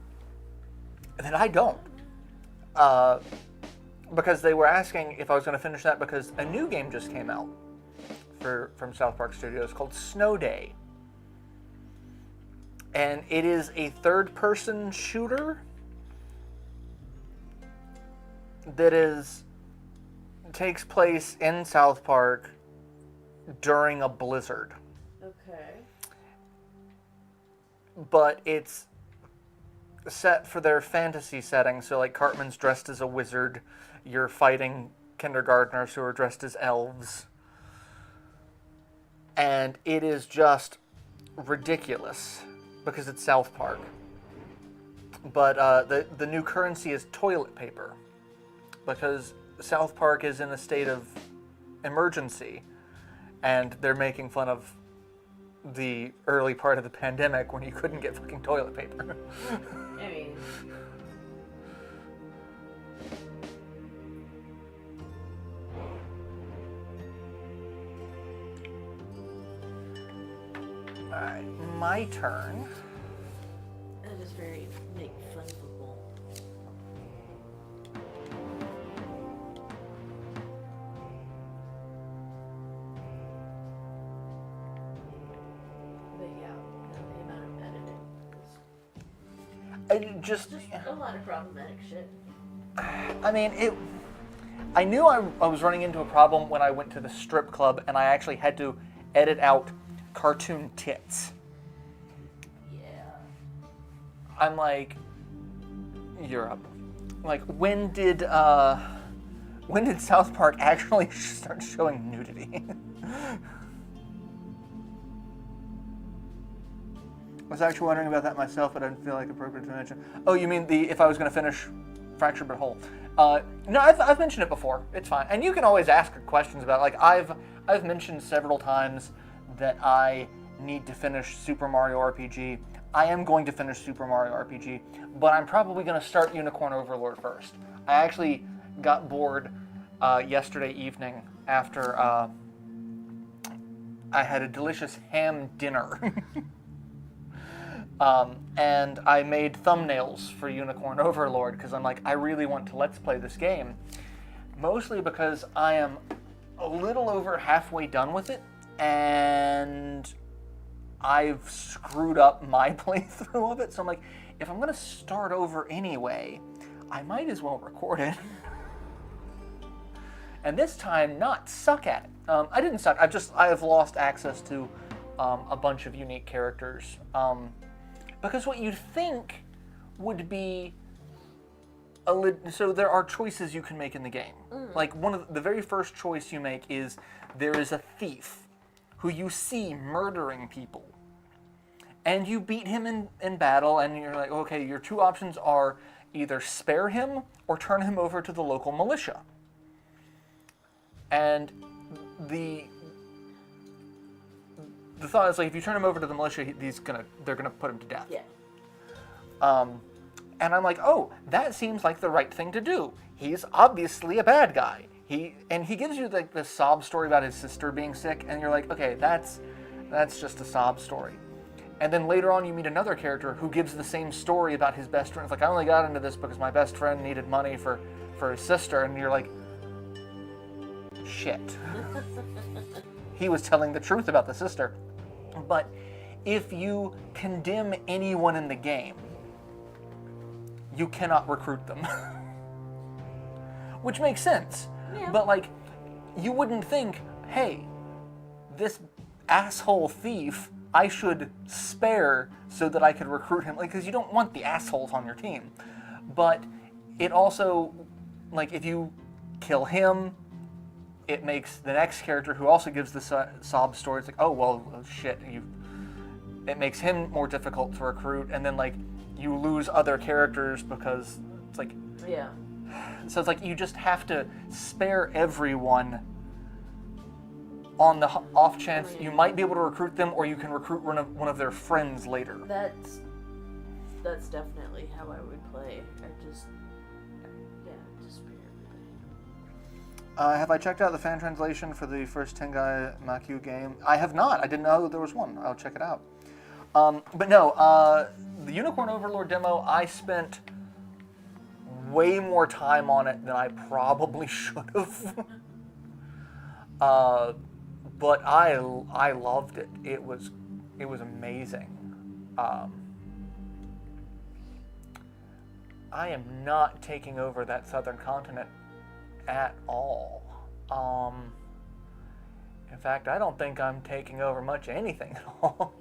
[SPEAKER 1] I don't. Because they were asking if I was going to finish that because a new game just came out from South Park Studios called Snow Day. And it is a third-person shooter that takes place in South Park during a blizzard.
[SPEAKER 2] Okay.
[SPEAKER 1] But it's set for their fantasy setting, so like Cartman's dressed as a wizard, you're fighting kindergartners who are dressed as elves. And it is just ridiculous because it's South Park. But the new currency is toilet paper because South Park is in a state of emergency and they're making fun of the early part of the pandemic when you couldn't get fucking toilet paper.
[SPEAKER 2] I mean...
[SPEAKER 1] Alright, my turn.
[SPEAKER 2] That is very make funable. But yeah, the amount of editing is
[SPEAKER 1] Just
[SPEAKER 2] a lot of problematic shit.
[SPEAKER 1] I mean, I knew I was running into a problem when I went to the strip club and I actually had to edit out cartoon tits.
[SPEAKER 2] Yeah.
[SPEAKER 1] I'm like, Europe. Like, when did South Park actually start showing nudity? I was actually wondering about that myself, but I didn't feel like appropriate to mention. Oh, you mean if I was going to finish Fractured But Whole? No, I've mentioned it before. It's fine, and you can always ask questions about it. Like I've mentioned several times that I need to finish Super Mario RPG. I am going to finish Super Mario RPG, but I'm probably going to start Unicorn Overlord first. I actually got bored yesterday evening after I had a delicious ham dinner. And I made thumbnails for Unicorn Overlord because I'm like, I really want to Let's Play this game. Mostly because I am a little over halfway done with it, and I've screwed up my playthrough of it. So I'm like, if I'm going to start over anyway, I might as well record it. And this time, not suck at it. I didn't suck. I have lost access to a bunch of unique characters. Because what you'd think would be so there are choices you can make in the game. Like one of the very first choice you make is there is a thief who you see murdering people. And you beat him in battle, and you're like, okay, your two options are either spare him or turn him over to the local militia. And the thought is, like, if you turn him over to the militia, they're gonna put him to death.
[SPEAKER 2] Yeah.
[SPEAKER 1] And I'm like, oh, that seems like the right thing to do. He's obviously a bad guy. He gives you like this sob story about his sister being sick, and you're like, okay, that's just a sob story. And then later on, you meet another character who gives the same story about his best friend. It's like, I only got into this because my best friend needed money for his sister, and you're like, shit. He was telling the truth about the sister. But if you condemn anyone in the game, you cannot recruit them. Which makes sense.
[SPEAKER 2] Yeah.
[SPEAKER 1] But, like, you wouldn't think, hey, this asshole thief I should spare so that I could recruit him. Like, because you don't want the assholes on your team. But it also, like, if you kill him, it makes the next character who also gives the sob story, it's like, oh, well, shit, it makes him more difficult to recruit, and then, like, you lose other characters because it's like...
[SPEAKER 2] Yeah.
[SPEAKER 1] So it's like you just have to spare everyone on the off chance you might be able to recruit them, or you can recruit one of their friends later.
[SPEAKER 2] That's definitely how I would play. Just spare everybody.
[SPEAKER 1] Have I checked out the fan translation for the first Tengai Makyu game? I have not. I didn't know there was one. I'll check it out. But no, the Unicorn Overlord demo, I spent way more time on it than I probably should have. But I loved it. It was amazing. I am not taking over that southern continent at all. In fact, I don't think I'm taking over much anything at all.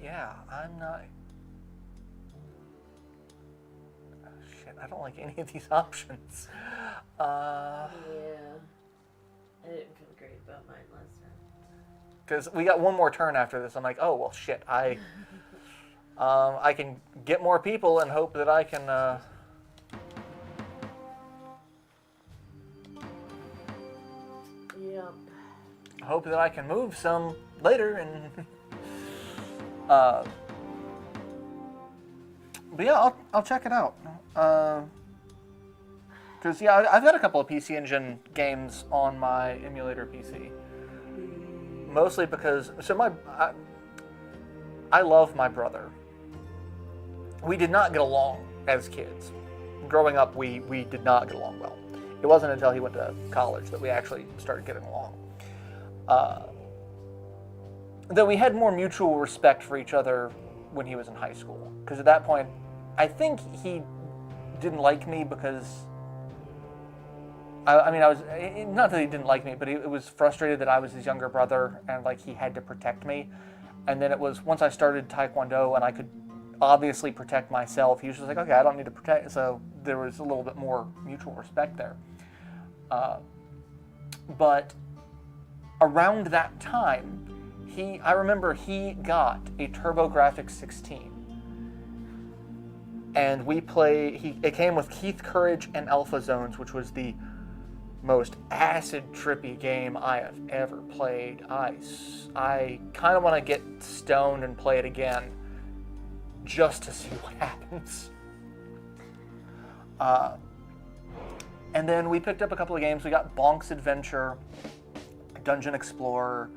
[SPEAKER 1] Yeah, I'm not... Shit, I don't like any of these options.
[SPEAKER 2] Yeah. I didn't feel great about mine last time.
[SPEAKER 1] Because we got one more turn after this. I'm like, oh, well, shit, I can get more people and hope that I can...
[SPEAKER 2] Yep.
[SPEAKER 1] Hope that I can move some later and... but yeah, I'll check it out. Because yeah, I've got a couple of PC Engine games on my emulator PC. Mostly because I love my brother. We did not get along as kids. Growing up, we did not get along well. It wasn't until he went to college that we actually started getting along. Though we had more mutual respect for each other when he was in high school. Because at that point, I think he didn't like me because... I was... Not that he didn't like me, but he was frustrated that I was his younger brother and, like, he had to protect me. And then it was, once I started Taekwondo and I could obviously protect myself, he was just like, okay, I don't need to protect... So there was a little bit more mutual respect there. But around that time... I remember he got a TurboGrafx 16, and it came with Keith Courage and Alpha Zones, which was the most acid-trippy game I have ever played. I kind of want to get stoned and play it again, just to see what happens. And then we picked up a couple of games. We got Bonk's Adventure, Dungeon Explorer,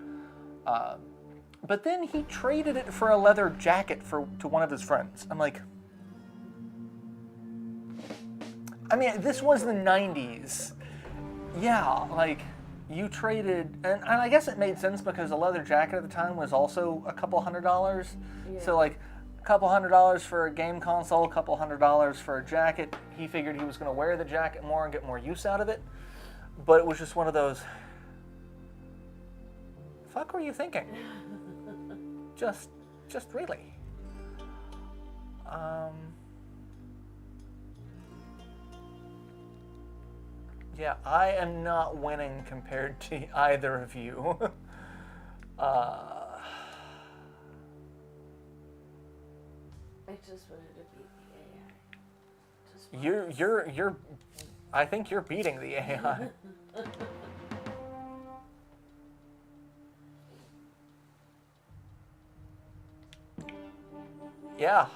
[SPEAKER 1] but then he traded it for a leather jacket to one of his friends. I'm like, I mean, this was the 90s. Yeah, like, you traded, and I guess it made sense because a leather jacket at the time was also a couple $100. Yeah. So, like, couple $100 for a game console, a couple $100 for a jacket. He figured he was going to wear the jacket more and get more use out of it. But it was just one of those, fuck were you thinking? Just really. Yeah, I am not winning compared to either of you.
[SPEAKER 2] I just wanted to beat the AI.
[SPEAKER 1] You're I think you're beating the AI. Yeah.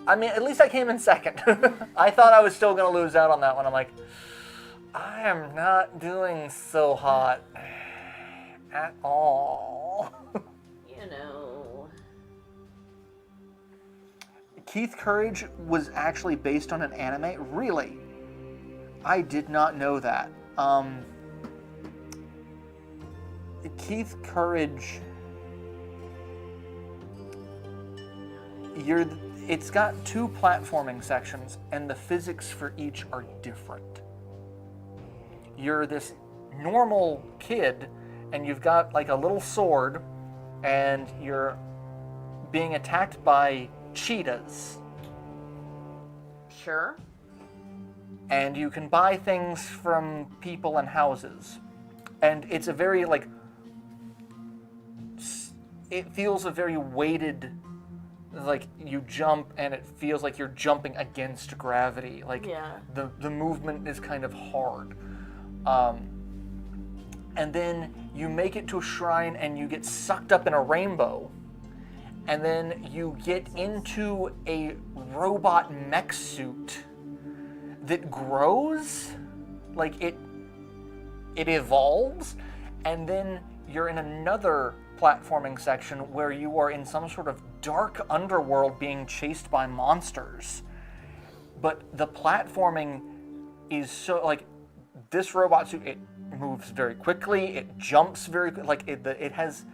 [SPEAKER 1] I mean, at least I came in second. I thought I was still going to lose out on that one. I'm like, I am not doing so hot at all.
[SPEAKER 2] You know.
[SPEAKER 1] Keith Courage was actually based on an anime? Really? I did not know that. Keith Courage... It's got 2 platforming sections, and the physics for each are different. You're this normal kid, and you've got like a little sword, and you're being attacked by cheetahs.
[SPEAKER 2] Sure.
[SPEAKER 1] And you can buy things from people and houses. And it's a very, like... It feels a very weighted... Like, you jump, and it feels like you're jumping against gravity. Like,
[SPEAKER 2] yeah.
[SPEAKER 1] the movement is kind of hard. And then you make it to a shrine, and you get sucked up in a rainbow. And then you get into a robot mech suit that grows. Like, it evolves. And then you're in another platforming section where you are in some sort of dark underworld being chased by monsters. But the platforming is so, like, this robot suit, it moves very quickly, it jumps very, like, it has,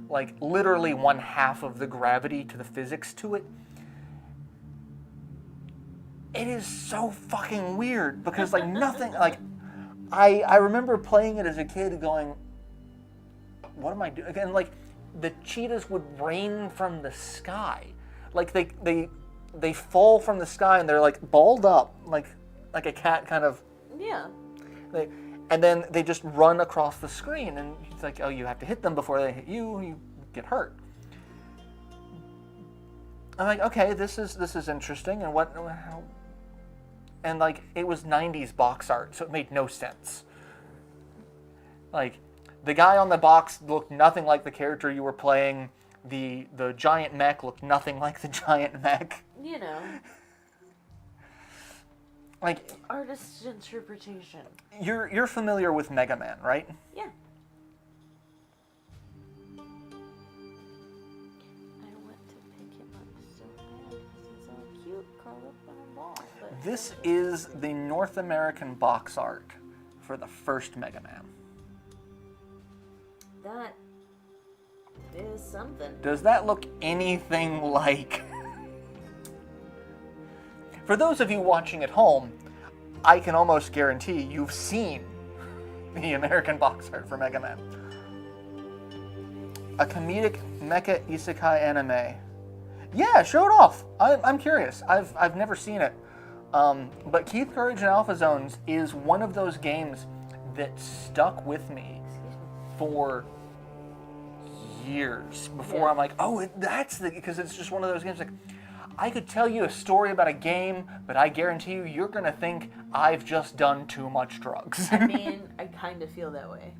[SPEAKER 1] like, literally 1/2 of the gravity to the physics to it. It is so fucking weird, because, like, nothing, like, I remember playing it as a kid going, what am I doing? Again, like, the cheetahs would rain from the sky. Like, they fall from the sky, and they're, like, balled up, like a cat kind of.
[SPEAKER 2] Yeah.
[SPEAKER 1] And then they just run across the screen, and it's like, oh, you have to hit them before they hit you, you get hurt. I'm like, okay, this is interesting, and what, and, like, it was 90s box art, so it made no sense. Like, the guy on the box looked nothing like the character you were playing. The giant mech looked nothing like the giant mech.
[SPEAKER 2] You know.
[SPEAKER 1] Like,
[SPEAKER 2] artist's interpretation.
[SPEAKER 1] You're familiar with Mega Man, right?
[SPEAKER 2] Yeah. I want to pick him up so bad because he's so cute, curled up on a ball. But
[SPEAKER 1] This is the North American box art for the first Mega Man.
[SPEAKER 2] That is something.
[SPEAKER 1] Does that look anything like... For those of you watching at home, I can almost guarantee you've seen the American box art for Mega Man. A comedic mecha isekai anime. Yeah, show it off. I'm curious. I've never seen it. But Keith Courage and Alpha Zones is one of those games that stuck with me for years before. I'm like, oh, that's the, because it's just one of those games like, I could tell you a story about a game, but I guarantee you, you're gonna think I've just done too much drugs.
[SPEAKER 2] I mean, I kind of feel that way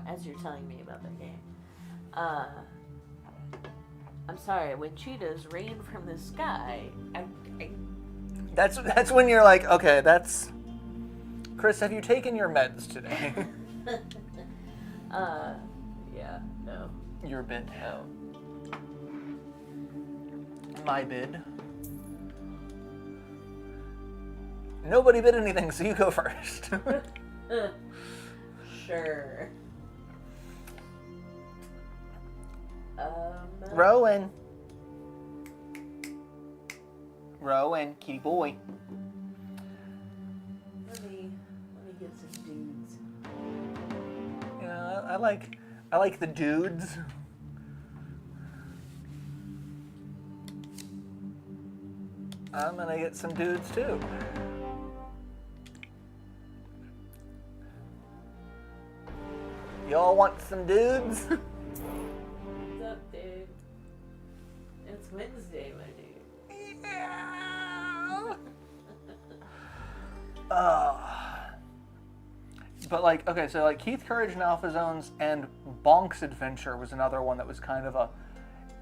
[SPEAKER 2] as you're telling me about that game. I'm sorry, when cheetahs rain from the sky,
[SPEAKER 1] That's when you're like, okay, that's... Chris, have you taken your meds today?
[SPEAKER 2] Yeah, no.
[SPEAKER 1] Your bid.
[SPEAKER 2] No.
[SPEAKER 1] My bid. Nobody bid anything, so you go first.
[SPEAKER 2] Sure.
[SPEAKER 1] Rowan. Rowan, kitty boy.
[SPEAKER 2] Let me get some dudes.
[SPEAKER 1] Yeah, I like the dudes. I'm gonna get some dudes too. Y'all want some dudes?
[SPEAKER 2] What's up, dude? It's Wednesday, my dude.
[SPEAKER 1] Yeah. But like, okay, so like Keith Courage and Alpha Zones and Bonk's Adventure was another one that was kind of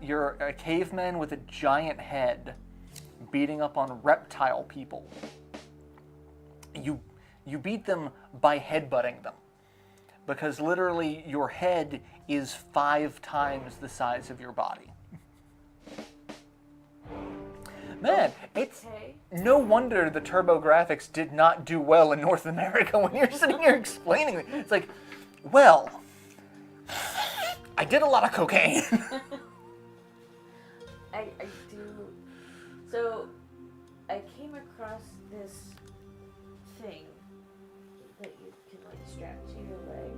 [SPEAKER 1] you're a caveman with a giant head beating up on reptile people. You beat them by headbutting them. Because literally your head is 5 times the size of your body. Man, it's no wonder the TurboGrafx did not do well in North America when you're sitting here explaining it. It's like, well, I did a lot of cocaine.
[SPEAKER 2] I do. So, I came across this thing that you can like strap to your leg.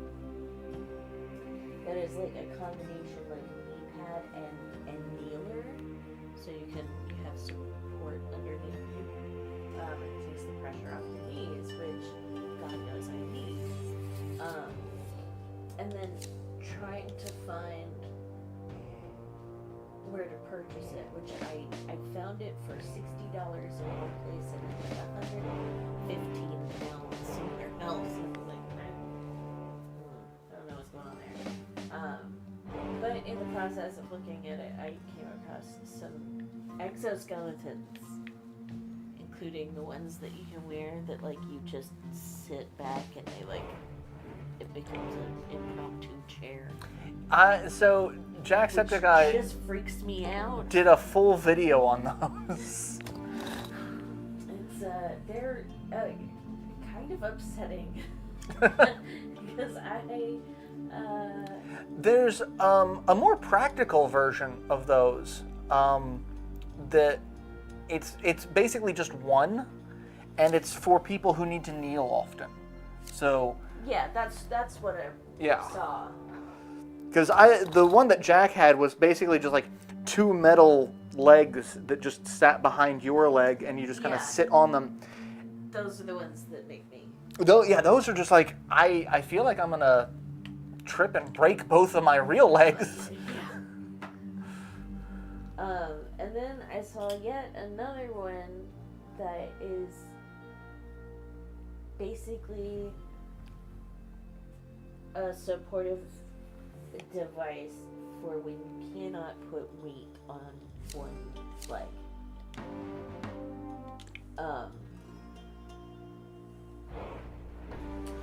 [SPEAKER 2] That is like a combination like knee pad and kneeler, so you have support underneath you. It takes the pressure off your knees, which God knows I need. And then trying to find where to purchase it, which I found it for $60 in one place and then $115 somewhere else. And I'm like, I don't know what's going on there. But in the process of looking at it, I came across some exoskeletons, including the ones that you can wear that like you just sit back and they like it becomes an impromptu chair.
[SPEAKER 1] So Jacksepticeye
[SPEAKER 2] just freaks me out.
[SPEAKER 1] did a full video on those.
[SPEAKER 2] It's they're kind of upsetting because
[SPEAKER 1] There's a more practical version of those that it's basically just one, and it's for people who need to kneel often. So
[SPEAKER 2] yeah, that's what I saw.
[SPEAKER 1] Because the one that Jack had was basically just like 2 metal legs that just sat behind your leg, and you just kind of sit on them.
[SPEAKER 2] Those are the ones that make me.
[SPEAKER 1] Those are just like I feel like I'm gonna trip and break both of my real legs.
[SPEAKER 2] Yeah. And then I saw yet another one that is basically a supportive device for when you cannot put weight on one leg.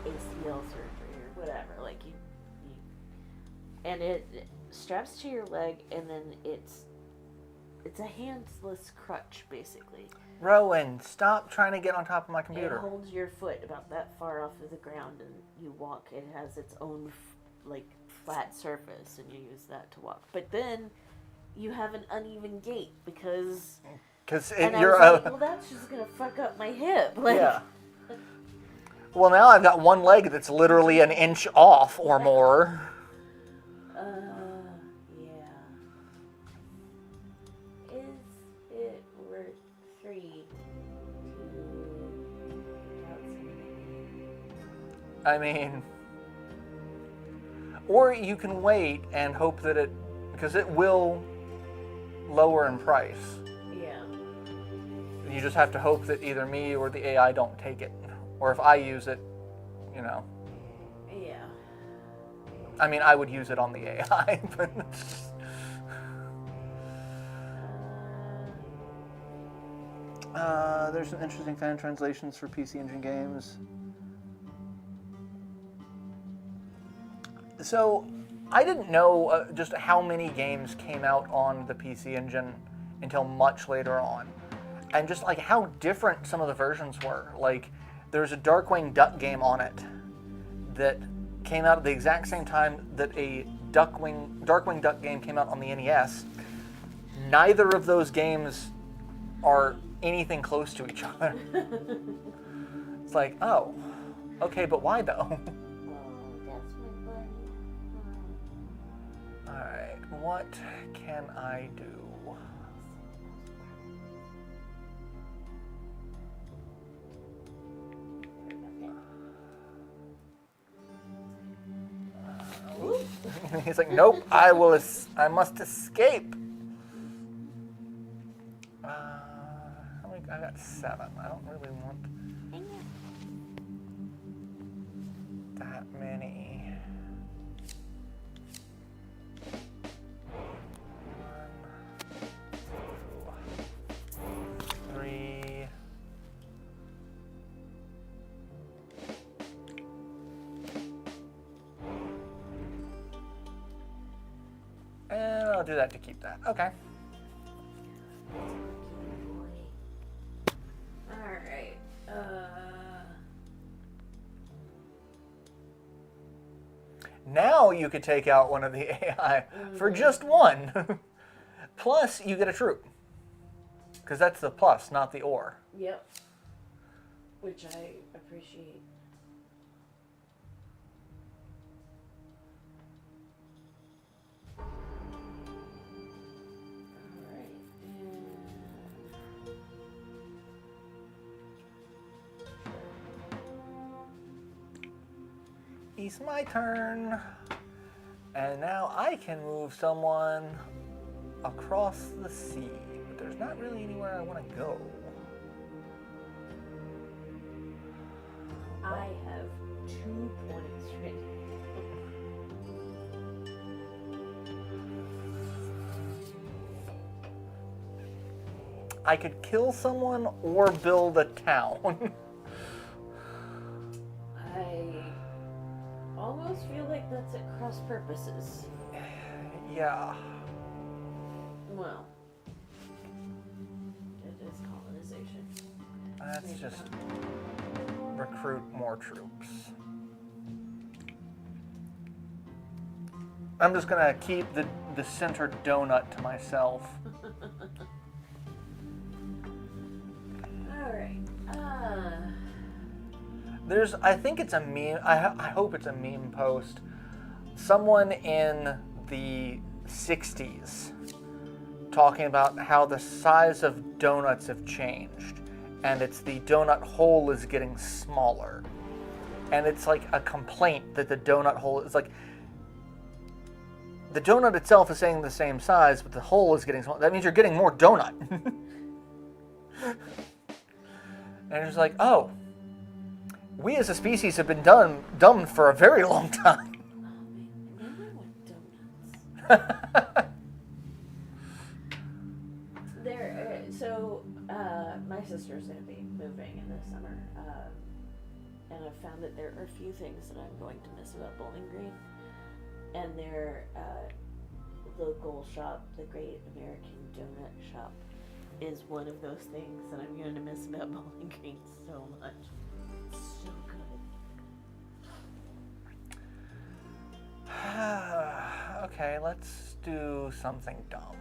[SPEAKER 2] ACL surgery or whatever, like you and it straps to your leg, and then it's a handless crutch basically.
[SPEAKER 1] Rowan, stop trying to get on top of my computer.
[SPEAKER 2] It holds your foot about that far off of the ground, and you walk. It has its own like flat surface, and you use that to walk. But then you have an uneven gait because
[SPEAKER 1] you're
[SPEAKER 2] like, well, that's just gonna fuck up my hip. Like,
[SPEAKER 1] yeah. Well, now I've got one leg that's literally an inch off or more.
[SPEAKER 2] Yeah. Is it worth 3 to
[SPEAKER 1] I mean, or you can wait and hope that because it will lower in price.
[SPEAKER 2] Yeah.
[SPEAKER 1] You just have to hope that either me or the AI don't take it. Or if I use it,
[SPEAKER 2] Yeah.
[SPEAKER 1] I mean, I would use it on the AI, but... There's some interesting fan translations for PC Engine games. So, I didn't know just how many games came out on the PC Engine until much later on. And just like how different some of the versions were. Like, there's a Darkwing Duck game on it that came out at the exact same time that a Darkwing Duck game came out on the NES. Neither of those games are anything close to each other. It's like, oh, okay, but why though?
[SPEAKER 2] Oh, that's my buddy.
[SPEAKER 1] Alright, what can I do? He's like, nope, I must escape. I got 7. I don't really want that many. 1, 2, 3. And I'll do that to keep that. Okay.
[SPEAKER 2] Alright.
[SPEAKER 1] Now you could take out one of the AI for just 1. Plus, you get a troop. Because that's the plus, not the or.
[SPEAKER 2] Yep. Which I appreciate. Alright.
[SPEAKER 1] It's my turn. And now I can move someone across the sea. But there's not really anywhere I want to go.
[SPEAKER 2] I have 2 points right now.
[SPEAKER 1] I could kill someone or build a town.
[SPEAKER 2] I almost feel like that's at cross purposes.
[SPEAKER 1] Yeah.
[SPEAKER 2] Well, it is colonization.
[SPEAKER 1] Let's just recruit more troops. I'm just gonna keep the center donut to myself.
[SPEAKER 2] Alright.
[SPEAKER 1] I think it's a meme. I hope it's a meme post. Someone in the 60s talking about how the size of donuts have changed, and it's the donut hole is getting smaller, and it's like a complaint that the donut hole is like the donut itself is staying the same size, but the hole is getting smaller. That means you're getting more donut. And it's like, oh, we as a species have been dumb for a very long time.
[SPEAKER 2] Oh man, I want donuts. My sister's going to be moving in the summer, and I've found that there are a few things that I'm going to miss about Bowling Green, and their local shop, the Great American Donut Shop, is one of those things that I'm going to miss about Bowling Green so much. It's so good.
[SPEAKER 1] Okay, let's do something dumb.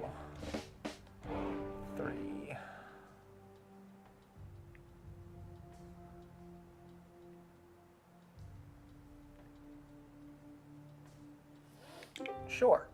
[SPEAKER 1] 1, 2, 3. Sure.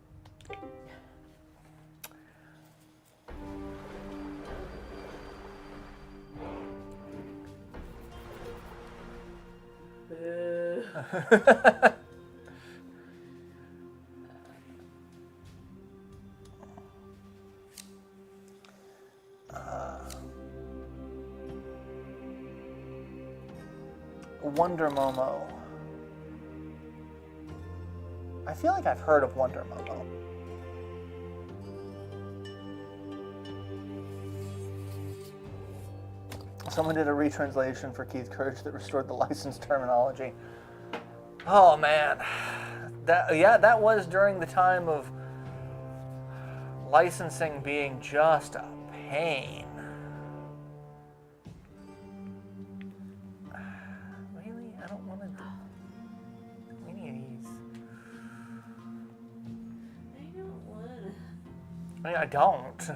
[SPEAKER 1] Wonder Momo. I feel like I've heard of Wonder Momo. Someone did a retranslation for Keith Courage that restored the licensed terminology. Oh man, that was during the time of licensing being just a pain. Really, I don't want to do any of these. mean, I don't.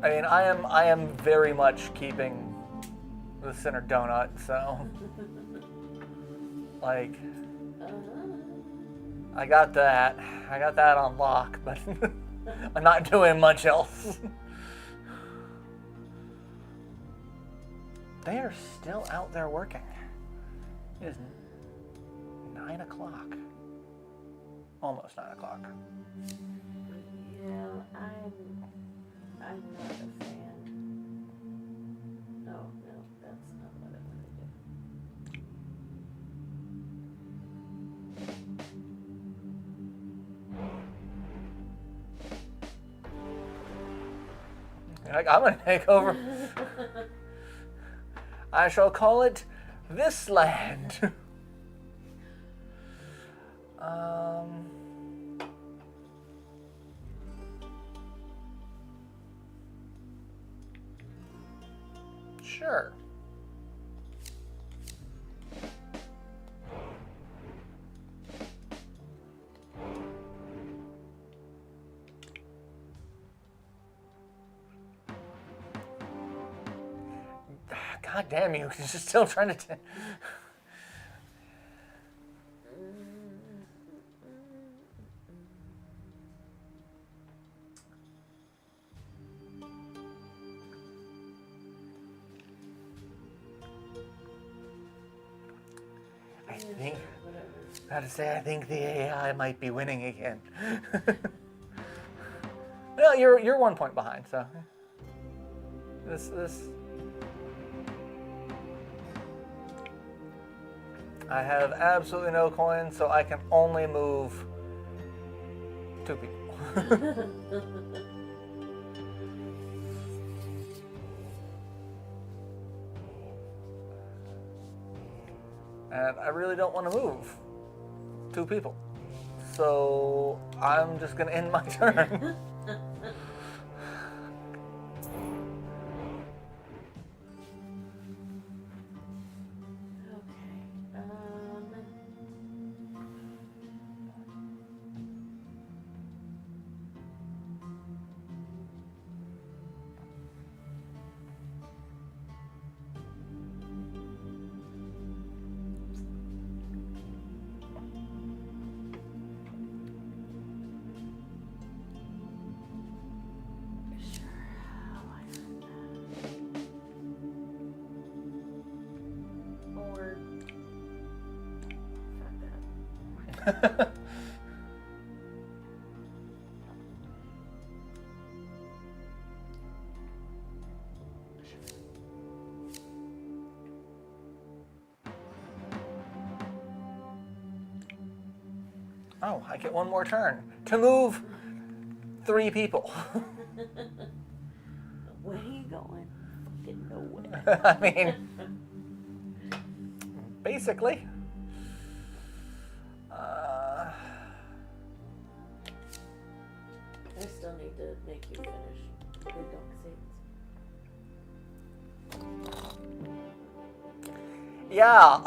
[SPEAKER 1] I mean, I am very much keeping the center donut, so like I got that on lock, but I'm not doing much else. They are still out there working. It is 9 o'clock. Almost 9 o'clock.
[SPEAKER 2] Yeah, I'm not a fan. No, that's not what I want to do.
[SPEAKER 1] Like, I'm gonna take over. I shall call it this land. Sure. God damn you, he's just still trying to... I think the AI might be winning again. No, you're 1 point behind, so this I have absolutely no coins, so I can only move 2 people. And I really don't want to move 2 people. So I'm just going to end my turn. Oh, I get 1 more turn to move 3 people.
[SPEAKER 2] Where are you going? Fucking nowhere.
[SPEAKER 1] I mean, basically.
[SPEAKER 2] I still need to make you finish the dog scenes.
[SPEAKER 1] Yeah,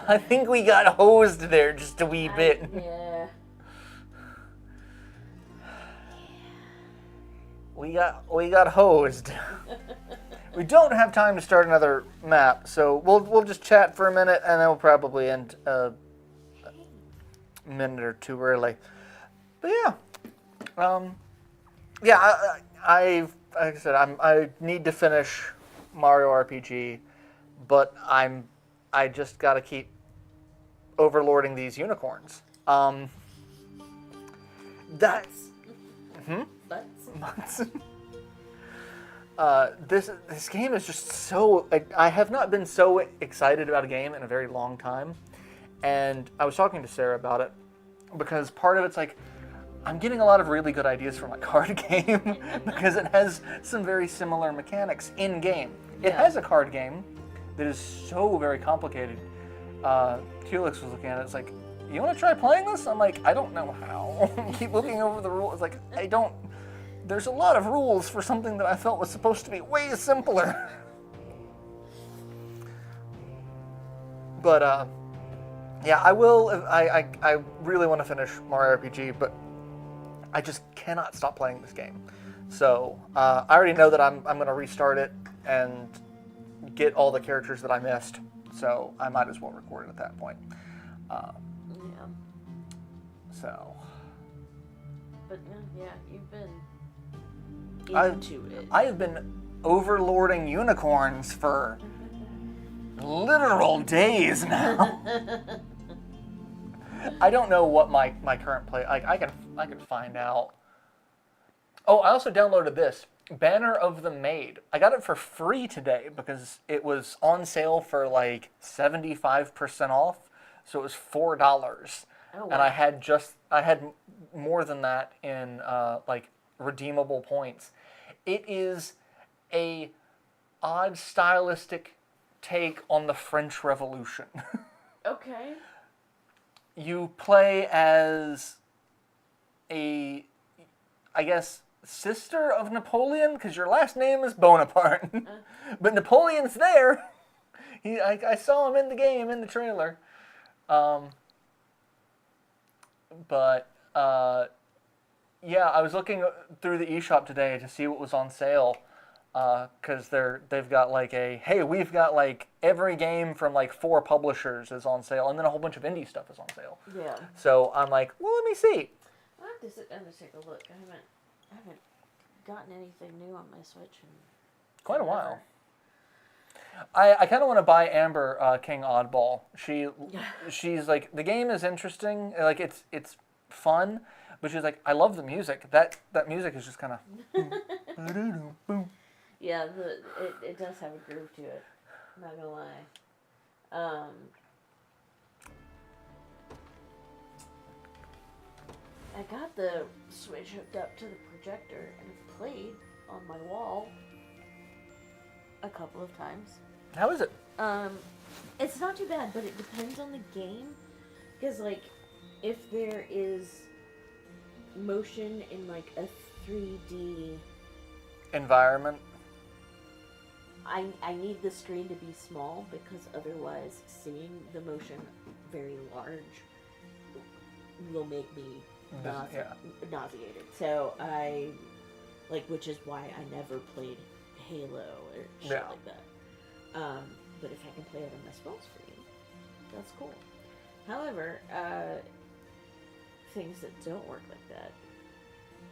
[SPEAKER 1] I think we got hosed there just a wee bit.
[SPEAKER 2] Yeah.
[SPEAKER 1] We got hosed. We don't have time to start another map, so we'll just chat for a minute and then we'll probably end a minute or 2 early. But yeah, like I said, I need to finish Mario RPG, but I just gotta keep overlording these unicorns. That's Butts. This game is just so... I have not been so excited about a game in a very long time. And I was talking to Sarah about it because part of it's like, I'm getting a lot of really good ideas for my card game because it has some very similar mechanics in-game. It has a card game that is so very complicated. Helix was looking at it, it's like, you want to try playing this? I'm like, I don't know how. Keep looking over the rules. It's like, there's a lot of rules for something that I felt was supposed to be way simpler. But yeah, I will. I really want to finish Mario RPG, but I just cannot stop playing this game. So I already know that I'm going to restart it and get all the characters that I missed. So I might as well record it at that point.
[SPEAKER 2] Yeah.
[SPEAKER 1] So.
[SPEAKER 2] But yeah, you've been into it.
[SPEAKER 1] I have been overlording unicorns for literal days now. I don't know what my current play. I can find out. Oh, I also downloaded this Banner of the Maid. I got it for free today because it was on sale for like 75% off. So it was $4.
[SPEAKER 2] Oh, wow.
[SPEAKER 1] And I had more than that in like redeemable points. It is a odd stylistic take on the French Revolution.
[SPEAKER 2] Okay.
[SPEAKER 1] You play as I guess, sister of Napoleon, because your last name is Bonaparte. But Napoleon's there. I saw him in the game, in the trailer. But yeah, I was looking through the eShop today to see what was on sale. Because they've got like we've got like every game from like 4 publishers is on sale, and then a whole bunch of indie stuff is on sale.
[SPEAKER 2] Yeah.
[SPEAKER 1] So I'm like, well, let me see.
[SPEAKER 2] I have to sit down and take a look. I haven't gotten anything new on my Switch in
[SPEAKER 1] Quite a while. I kind of want to buy Amber King Oddball. She's like, the game is interesting, like it's fun, but she's like, I love the music. That music is just kind of boom.
[SPEAKER 2] Yeah, it does have a groove to it. I'm not gonna lie. I got the Switch hooked up to the projector and it played on my wall a couple of times.
[SPEAKER 1] How is it?
[SPEAKER 2] It's not too bad, but it depends on the game. Because, like, if there is motion in, like, a 3D
[SPEAKER 1] environment,
[SPEAKER 2] I need the screen to be small, because otherwise seeing the motion very large will make me nauseated. So which is why I never played Halo or shit like that. But if I can play it on my small screen, that's cool. However, things that don't work like that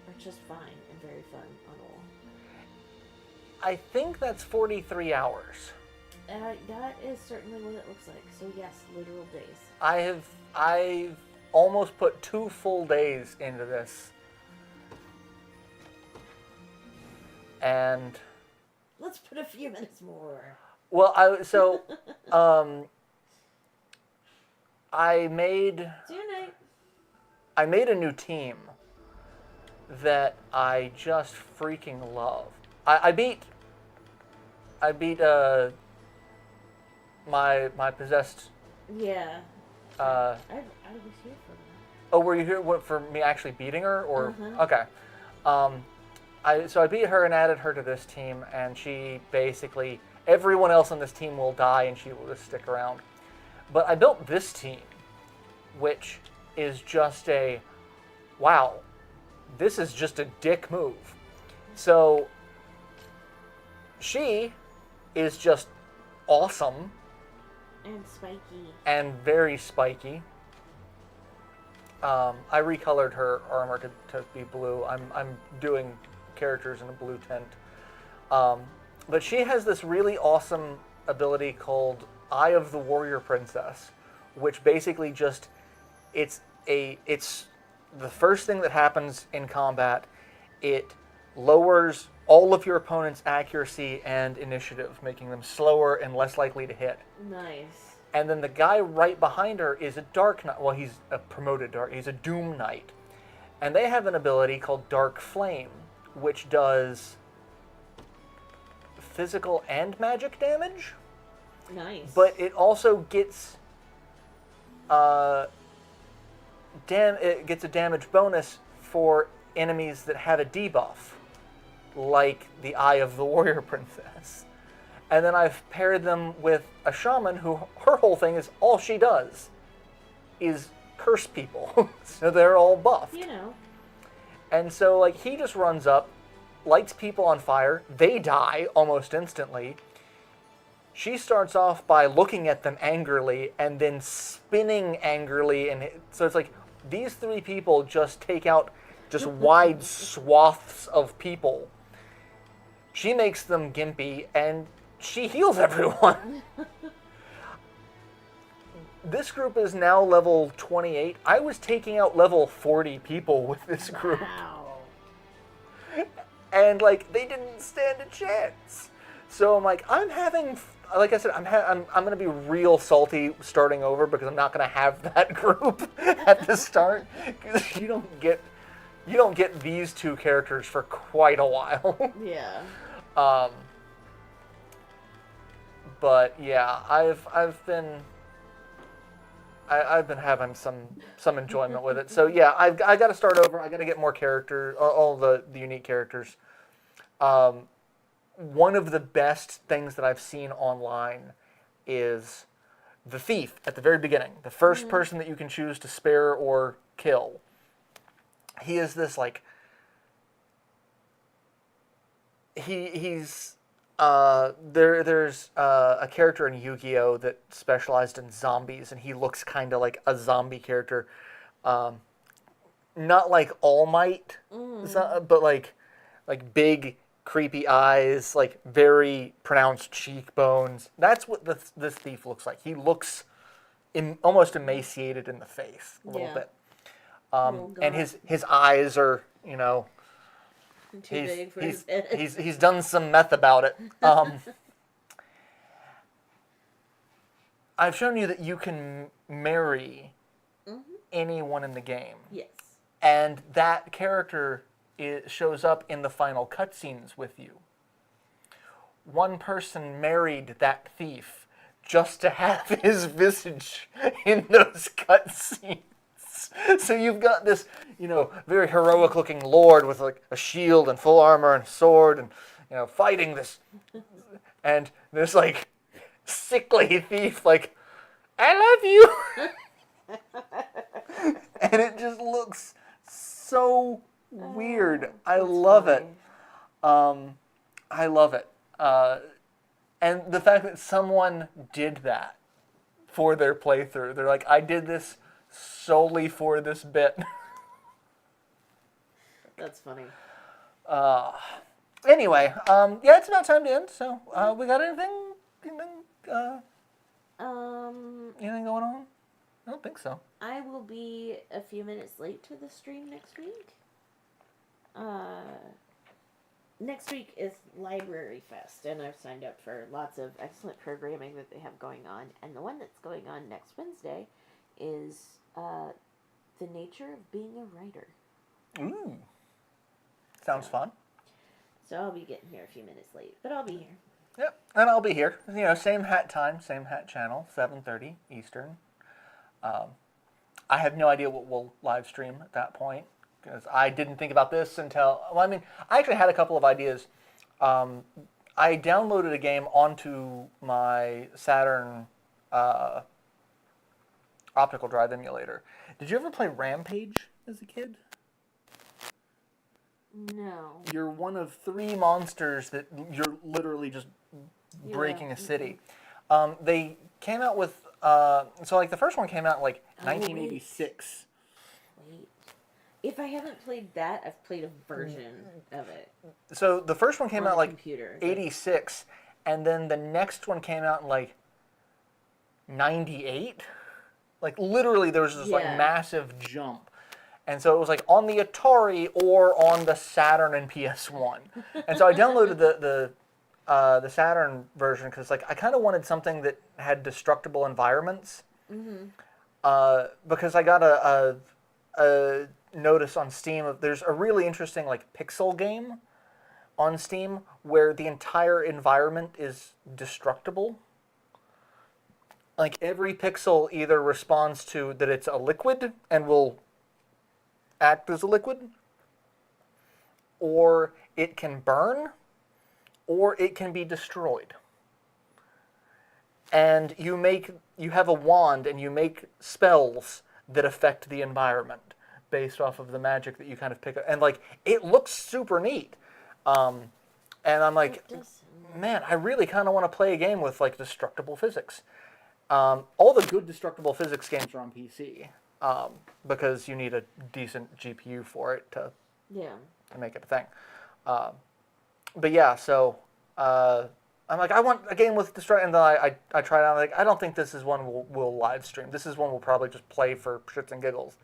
[SPEAKER 2] are just fine and very fun on all.
[SPEAKER 1] I think that's 43 hours.
[SPEAKER 2] That is certainly what it looks like. So yes, literal days.
[SPEAKER 1] I've almost put 2 full days into this. And
[SPEAKER 2] let's put a few minutes more.
[SPEAKER 1] Well, I made a new team that I just freaking love. I beat my possessed.
[SPEAKER 2] Yeah. I was here for that.
[SPEAKER 1] Oh, were you here for me actually beating her, or okay? So I beat her and added her to this team, and she basically, everyone else on this team will die, and she will just stick around. But I built this team, which is just wow, this is just a dick move. So she is just awesome.
[SPEAKER 2] And spiky.
[SPEAKER 1] And very spiky. I recolored her armor to be blue. I'm doing characters in a blue tint. But she has this really awesome ability called Eye of the Warrior Princess, which basically just it's the first thing that happens in combat. It lowers all of your opponent's accuracy and initiative, making them slower and less likely to hit.
[SPEAKER 2] Nice.
[SPEAKER 1] And then the guy right behind her is a Dark Knight. Well, he's a promoted Dark. He's a Doom Knight. And they have an ability called Dark Flame, which does physical and magic damage.
[SPEAKER 2] Nice.
[SPEAKER 1] But it also gets it gets a damage bonus for enemies that have a debuff, like the Eye of the Warrior Princess. And then I've paired them with a shaman who her whole thing is all she does is curse people. So they're all buffed.
[SPEAKER 2] You know.
[SPEAKER 1] And so, like, he just runs up, lights people on fire. They die almost instantly. She starts off by looking at them angrily and then spinning angrily. And so it's like these three people just take out just wide swaths of people. She makes them gimpy and she heals everyone. This group is now level 28. I was taking out level 40 people with this group.
[SPEAKER 2] Wow.
[SPEAKER 1] And, like, they didn't stand a chance. So I'm like, like I said, I'm going to be real salty starting over because I'm not going to have that group at the start. Because you don't get these two characters for quite a while.
[SPEAKER 2] Yeah.
[SPEAKER 1] But yeah, I've been having some enjoyment with it. So yeah, I got to start over. I got to get more characters, all the unique characters. One of the best things that I've seen online is the thief at the very beginning. The first person that you can choose to spare or kill. He is this like he's there's a character in Yu-Gi-Oh that specialized in zombies, and he looks kind of like a zombie character, not like All Might, but like big creepy eyes, like very pronounced cheekbones. That's what this thief looks like. He looks almost emaciated in the face a little bit, and his eyes are
[SPEAKER 2] too big for his head.
[SPEAKER 1] He's done some meth about it. I've shown you that you can marry anyone in the game.
[SPEAKER 2] Yes.
[SPEAKER 1] And that character shows up in the final cutscenes with you. One person married that thief just to have his visage in those cutscenes. So you've got this, very heroic-looking lord with like a shield and full armor and sword, and fighting this, and this like sickly thief like, I love you, and it just looks so weird. I love it. I love it. And the fact that someone did that for their playthrough, they're like, I did this solely for this bit.
[SPEAKER 2] That's funny.
[SPEAKER 1] Anyway, yeah, it's about time to end. So, we got anything going on? I don't think so.
[SPEAKER 2] I will be a few minutes late to the stream next week. Next week is Library Fest, and I've signed up for lots of excellent programming that they have going on. And the one that's going on next Wednesday is the nature of being a writer.
[SPEAKER 1] Ooh. Sounds fun.
[SPEAKER 2] So I'll be getting here a few minutes late, but I'll be here.
[SPEAKER 1] Yep, and I'll be here. Same hat time, same hat channel, 7:30 Eastern. I have no idea what we'll live stream at that point, because I didn't think about this until, I actually had a couple of ideas. I downloaded a game onto my Saturn optical drive emulator. Did you ever play Rampage as a kid?
[SPEAKER 2] No.
[SPEAKER 1] You're one of 3 monsters that you're literally just breaking a city. They came out with, the first one came out in 1986.
[SPEAKER 2] Wait. If I haven't played that, I've played a version of it.
[SPEAKER 1] So the first one came out
[SPEAKER 2] computer.
[SPEAKER 1] 86, and then the next one came out in 98. Literally there was this massive jump. And so it was on the Atari or on the Saturn and PS1. And so I downloaded the Saturn version because I kind of wanted something that had destructible environments. Because I got a notice on Steam of there's a really interesting pixel game on Steam where the entire environment is destructible. Every pixel either responds to that it's a liquid and will act as a liquid, or it can burn, or it can be destroyed. and you have a wand and you make spells that affect the environment based off of the magic that you kind of pick up, and like it looks super neat. And I'm like, man, I really kind of want to play a game with like destructible physics. All the good destructible physics games are on PC because you need a decent GPU for it to make it a thing. But yeah, so I'm like, I want a game with destruct, and then I tried it out. I'm like, I don't think this is one we'll live stream. This is one we'll probably just play for shits and giggles.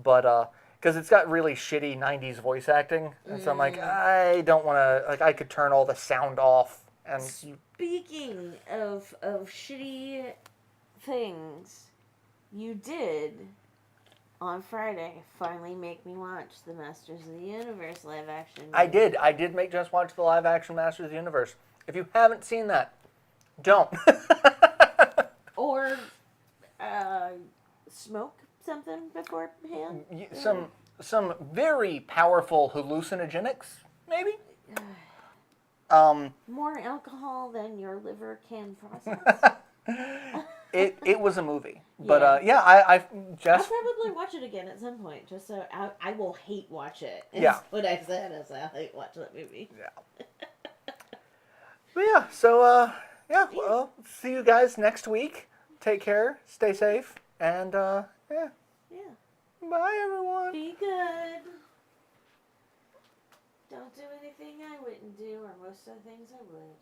[SPEAKER 1] But because it's got really shitty '90s voice acting, and so I'm like, I don't want to. Like, I could turn all the sound off. And
[SPEAKER 2] speaking of shitty things, you did on Friday finally make me watch the Masters of the Universe live action movie.
[SPEAKER 1] I did make Just watch the live action Masters of the Universe. If you haven't seen that, don't.
[SPEAKER 2] Or smoke something beforehand.
[SPEAKER 1] Some very powerful hallucinogenics, maybe.
[SPEAKER 2] More alcohol than your liver can process.
[SPEAKER 1] It was a movie, but I'll
[SPEAKER 2] probably watch it again at some point, just so I will hate watch it. That's what I said is I'll hate watch that movie.
[SPEAKER 1] Yeah. But yeah, so well, see you guys next week. Take care, stay safe, and yeah. Bye, everyone.
[SPEAKER 2] Be good. Don't do anything I wouldn't do, or most of the things I would.